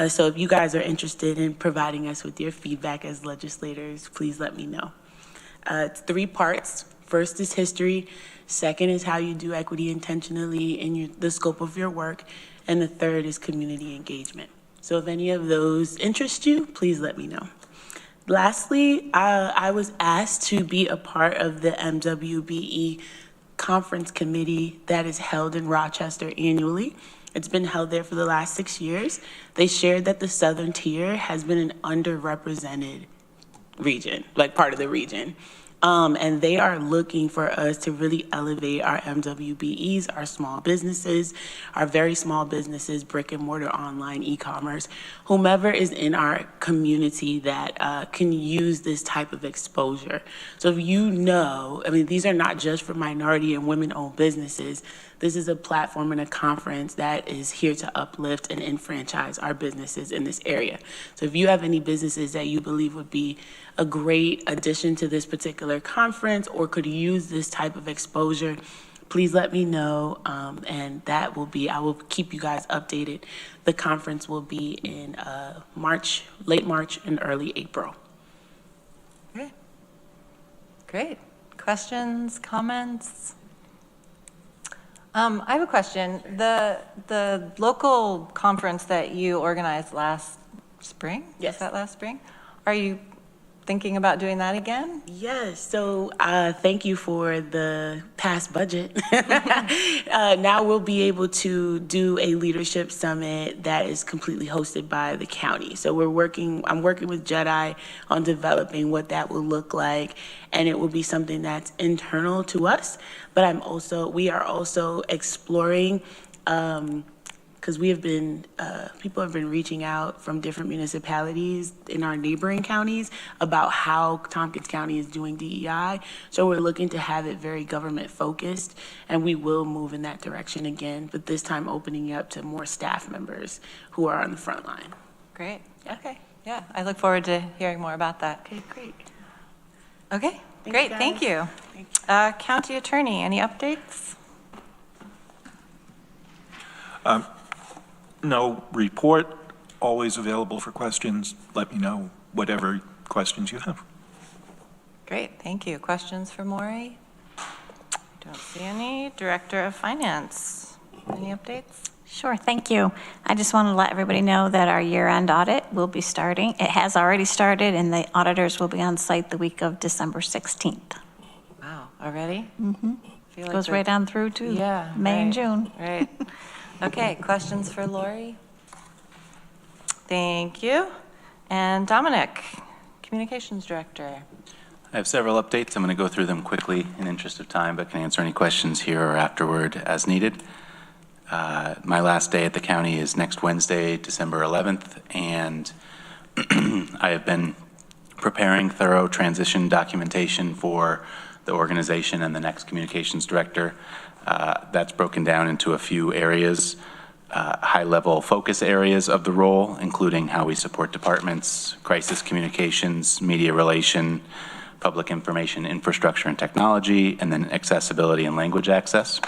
So if you guys are interested in providing us with your feedback as legislators, please let me know. It's 3 parts. First is history. Second is how you do equity intentionally in the scope of your work. And the third is community engagement. So if any of those interest you, please let me know. Lastly, I was asked to be a part of the MWBE conference committee that is held in Rochester annually. It's been held there for the last 6 years. They shared that the Southern Tier has been an underrepresented region, part of the region. And they are looking for us to really elevate our MWBEs, our small businesses, our very small businesses, brick and mortar, online, e-commerce, whomever is in our community that can use this type of exposure. So if you know, these are not just for minority and women-owned businesses. This is a platform and a conference that is here to uplift and enfranchise our businesses in this area. So if you have any businesses that you believe would be a great addition to this particular conference or could use this type of exposure, please let me know, and I will keep you guys updated. The conference will be in late March and early April. Okay. Great. Questions, comments? I have a question. The local conference that you organized last spring? Yes. Was that last spring? Are you thinking about doing that again? Yes. So thank you for the past budget. Now we'll be able to do a leadership summit that is completely hosted by the county. So I'm working with JEDI on developing what that will look like, and it will be something that's internal to us. But we are also exploring, because people have been reaching out from different municipalities in our neighboring counties about how Tompkins County is doing DEI. So we're looking to have it very government focused, and we will move in that direction again, but this time opening up to more staff members who are on the front line. Great. Okay. Yeah, I look forward to hearing more about that. Okay, great. Okay, Thanks, great. guys. Thank you. County Attorney, any updates? No report, always available for questions. Let me know whatever questions you have. Great, thank you. Questions for Maury? Don't see any. Director of Finance, any updates? Sure, thank you. I just want to let everybody know that our year-end audit will be starting. It has already started, and the auditors will be on site the week of December 16th. Wow, already? Mm-hmm. Goes right on through to May and June. Right. Okay, questions for Lori? Thank you. And Dominic, Communications Director. I have several updates. I'm going to go through them quickly in interest of time, but can answer any questions here or afterward as needed. My last day at the county is next Wednesday, December 11th, and I have been preparing thorough transition documentation for the organization and the next communications director. That's broken down into a few areas, high-level focus areas of the role, including how we support departments, crisis communications, media relation, public information infrastructure and technology, and then accessibility and language access.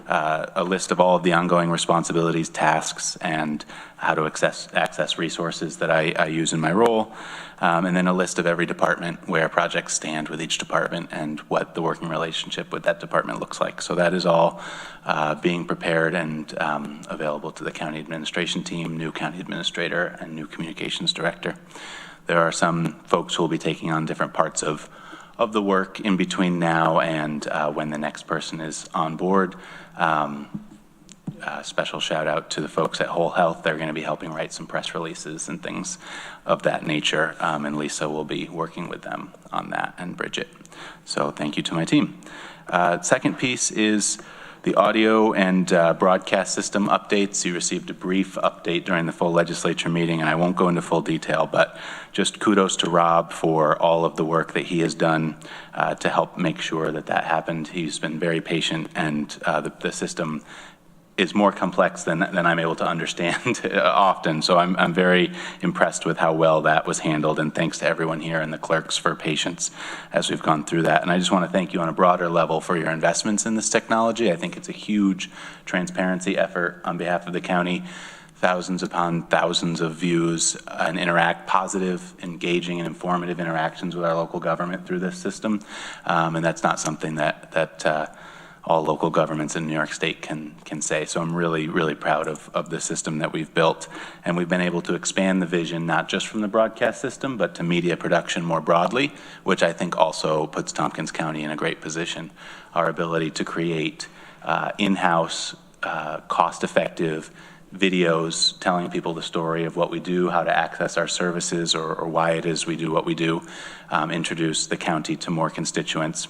A list of all of the ongoing responsibilities, tasks, and how to access resources that I use in my role, and then a list of every department, where projects stand with each department, and what the working relationship with that department looks like. So that is all being prepared and available to the county administration team, new county administrator, and new communications director. There are some folks who will be taking on different parts of the work in between now and when the next person is on board. Special shout out to the folks at Whole Health. They're going to be helping write some press releases and things of that nature, and Lisa will be working with them on that, and Bridget. So thank you to my team. Second piece is the audio and broadcast system updates. You received a brief update during the full legislature meeting, and I won't go into full detail, but just kudos to Rob for all of the work that he has done to help make sure that that happened. He's been very patient, and the system is more complex than I'm able to understand often. So I'm very impressed with how well that was handled, and thanks to everyone here and the clerks for patience as we've gone through that. And I just want to thank you on a broader level for your investments in this technology. I think it's a huge transparency effort on behalf of the county. Thousands upon thousands of views and positive, engaging, and informative interactions with our local government through this system. And that's not something that all local governments in New York State can say. So I'm really, really proud of the system that we've built. And we've been able to expand the vision, not just from the broadcast system, but to media production more broadly, which I think also puts Tompkins County in a great position. Our ability to create in-house, cost-effective videos telling people the story of what we do, how to access our services, or why it is we do what we do, introduce the county to more constituents.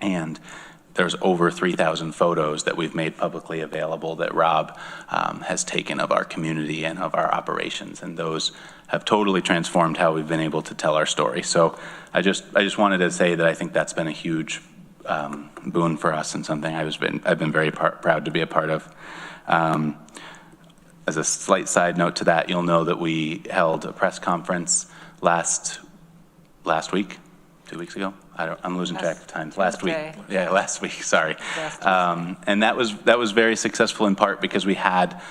And there's over 3,000 photos that we've made publicly available that Rob has taken of our community and of our operations, and those have totally transformed how we've been able to tell our story. So I just wanted to say that I think that's been a huge boon for us, and something I've been very proud to be a part of. As a slight side note to that, you'll know that we held a press conference last week, 2 weeks ago. I'm losing track of time. Last week. Yeah, last week, sorry. And that was very successful in part because we had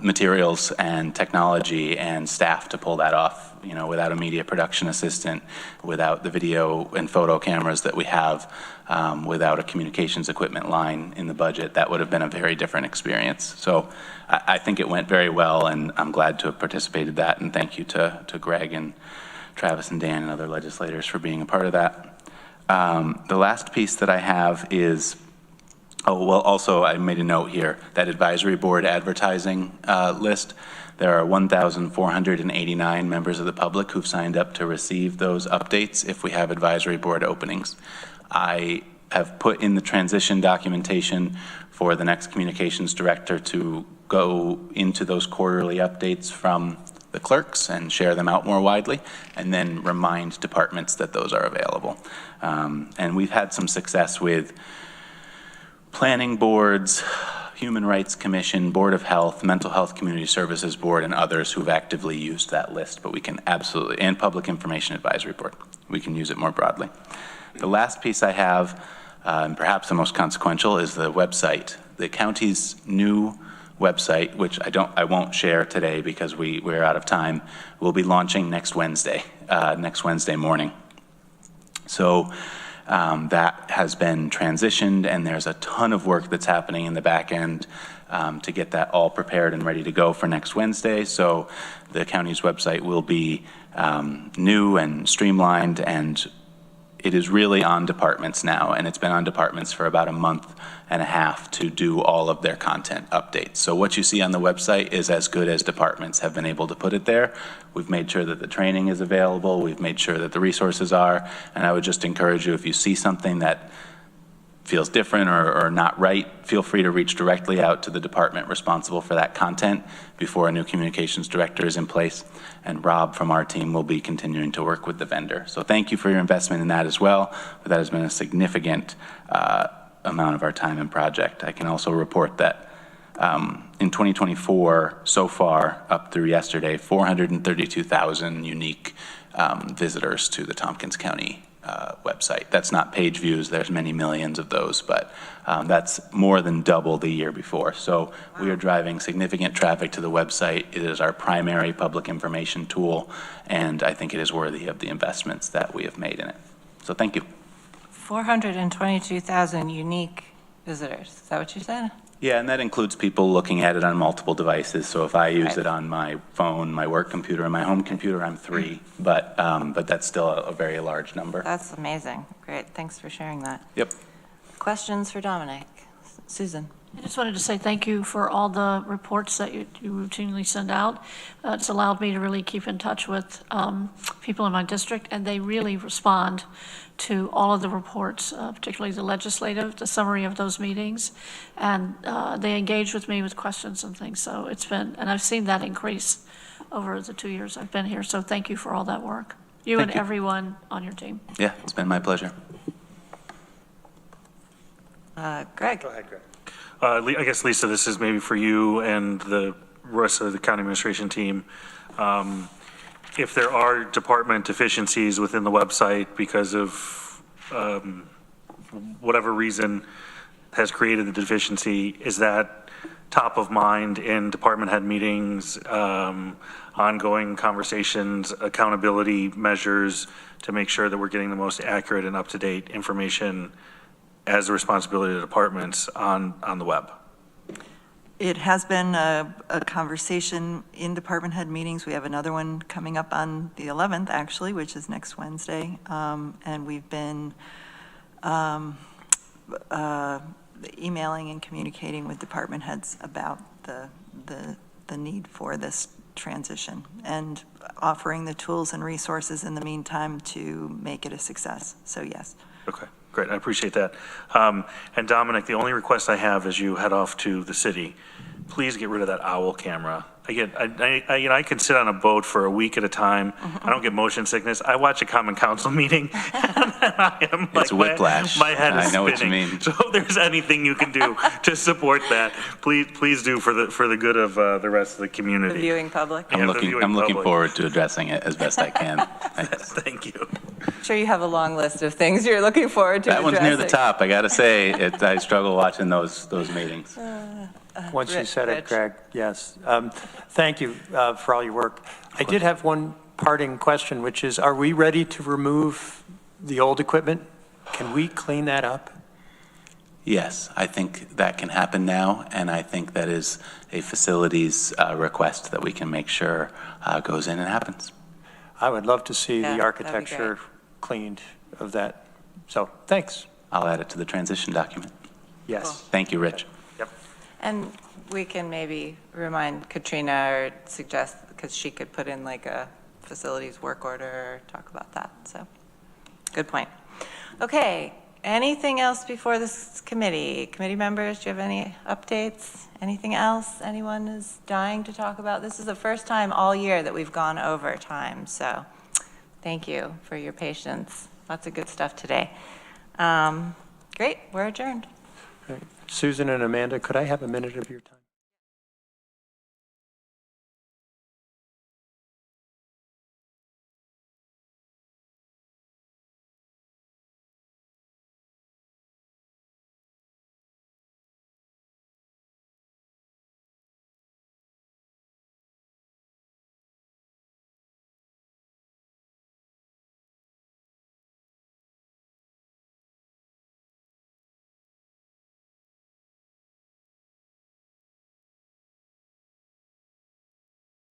materials and technology and staff to pull that off. You know, without a media production assistant, without the video and photo cameras that we have, without a communications equipment line in the budget, that would have been a very different experience. So I think it went very well, and I'm glad to have participated in that. And thank you to Greg and Travis and Dan and other legislators for being a part of that. The last piece that I have is, also I made a note here, that advisory board advertising list. There are 1,489 members of the public who've signed up to receive those updates if we have advisory board openings. I have put in the transition documentation for the next communications director to go into those quarterly updates from the clerks and share them out more widely, and then remind departments that those are available. And we've had some success with planning boards, Human Rights Commission, Board of Health, Mental Health Community Services Board, and others who've actively used that list, but we can absolutely, and Public Information Advisory Board, we can use it more broadly. The last piece I have, and perhaps the most consequential, is the website. The county's new website, which I won't share today because we're out of time, will be launching next Wednesday morning. So that has been transitioned, and there's a ton of work that's happening in the back end to get that all prepared and ready to go for next Wednesday. So the county's website will be new and streamlined, and it is really on departments now, and it's been on departments for about a month and a half to do all of their content updates. So what you see on the website is as good as departments have been able to put it there. We've made sure that the training is available. We've made sure that the resources are, and I would just encourage you, if you see something that feels different or not right, feel free to reach directly out to the department responsible for that content before a new communications director is in place. And Rob from our team will be continuing to work with the vendor. So thank you for your investment in that as well. But that has been a significant amount of our time and project. I can also report that in 2024, so far, up through yesterday, 432,000 unique visitors to the Tompkins County website. That's not page views, there's many millions of those, but that's more than double the year before. So we are driving significant traffic to the website. It is our primary public information tool, and I think it is worthy of the investments that we have made in it. So thank you. 422,000 unique visitors, is that what you said? Yeah, and that includes people looking at it on multiple devices. So if I use it on my phone, my work computer, and my home computer, I'm 3. But that's still a very large number. That's amazing. Great, thanks for sharing that. Yep. Questions for Dominic? Susan? I just wanted to say thank you for all the reports that you routinely send out. It's allowed me to really keep in touch with people in my district, and they really respond to all of the reports, particularly the legislative, the summary of those meetings, and they engage with me with questions and things. So it's been, and I've seen that increase over the 2 years I've been here. So thank you for all that work. You and everyone on your team. Yeah, it's been my pleasure. Greg? Go ahead, Greg. I guess, Lisa, this is maybe for you and the rest of the county administration team. If there are department deficiencies within the website because of whatever reason has created the deficiency, is that top of mind in department head meetings, ongoing conversations, accountability measures to make sure that we're getting the most accurate and up-to-date information as a responsibility of departments on the web? It has been a conversation in department head meetings. We have another one coming up on the 11th, actually, which is next Wednesday. And we've been emailing and communicating with department heads about the need for this transition and offering the tools and resources in the meantime to make it a success. So yes. Okay. Great, I appreciate that. And Dominic, the only request I have as you head off to the city, please get rid of that owl camera. Again, I can sit on a boat for a week at a time. I don't get motion sickness. I watch a common council meeting, and I am it's like, whiplash. My head is I know spinning. what you mean. So if there's anything you can do to support that, please do for the good of the rest of the community. The viewing public? Yeah, I'm looking forward to addressing it as best I can. Thanks. Thank you. I'm sure you have a long list of things you're looking forward to That one's near the addressing. top, I gotta say. I struggle watching those meetings. Once you Rich, said it, Rich. Greg, yes. Thank you for all your work. I did have one parting question, which is, are we ready to remove the old equipment? Can we clean that up? Yes, I think that can happen now, and I think that is a facilities request that we can make sure goes in and happens. I would love to see Yeah, the that'd be architecture cleaned of that. So, thanks. I'll add it to the transition document. Yes. Thank you, Rich. And we can maybe remind Katrina or suggest, because she could put in like a facilities work order or talk about that. So, good point. Okay, anything else before this committee? Committee members, do you have any updates? Anything else anyone is dying to talk about? This is the first time all year that we've gone over time, so thank you for your patience. Lots of good stuff today. Great, we're adjourned. Susan and Amanda, could I have a minute of your time?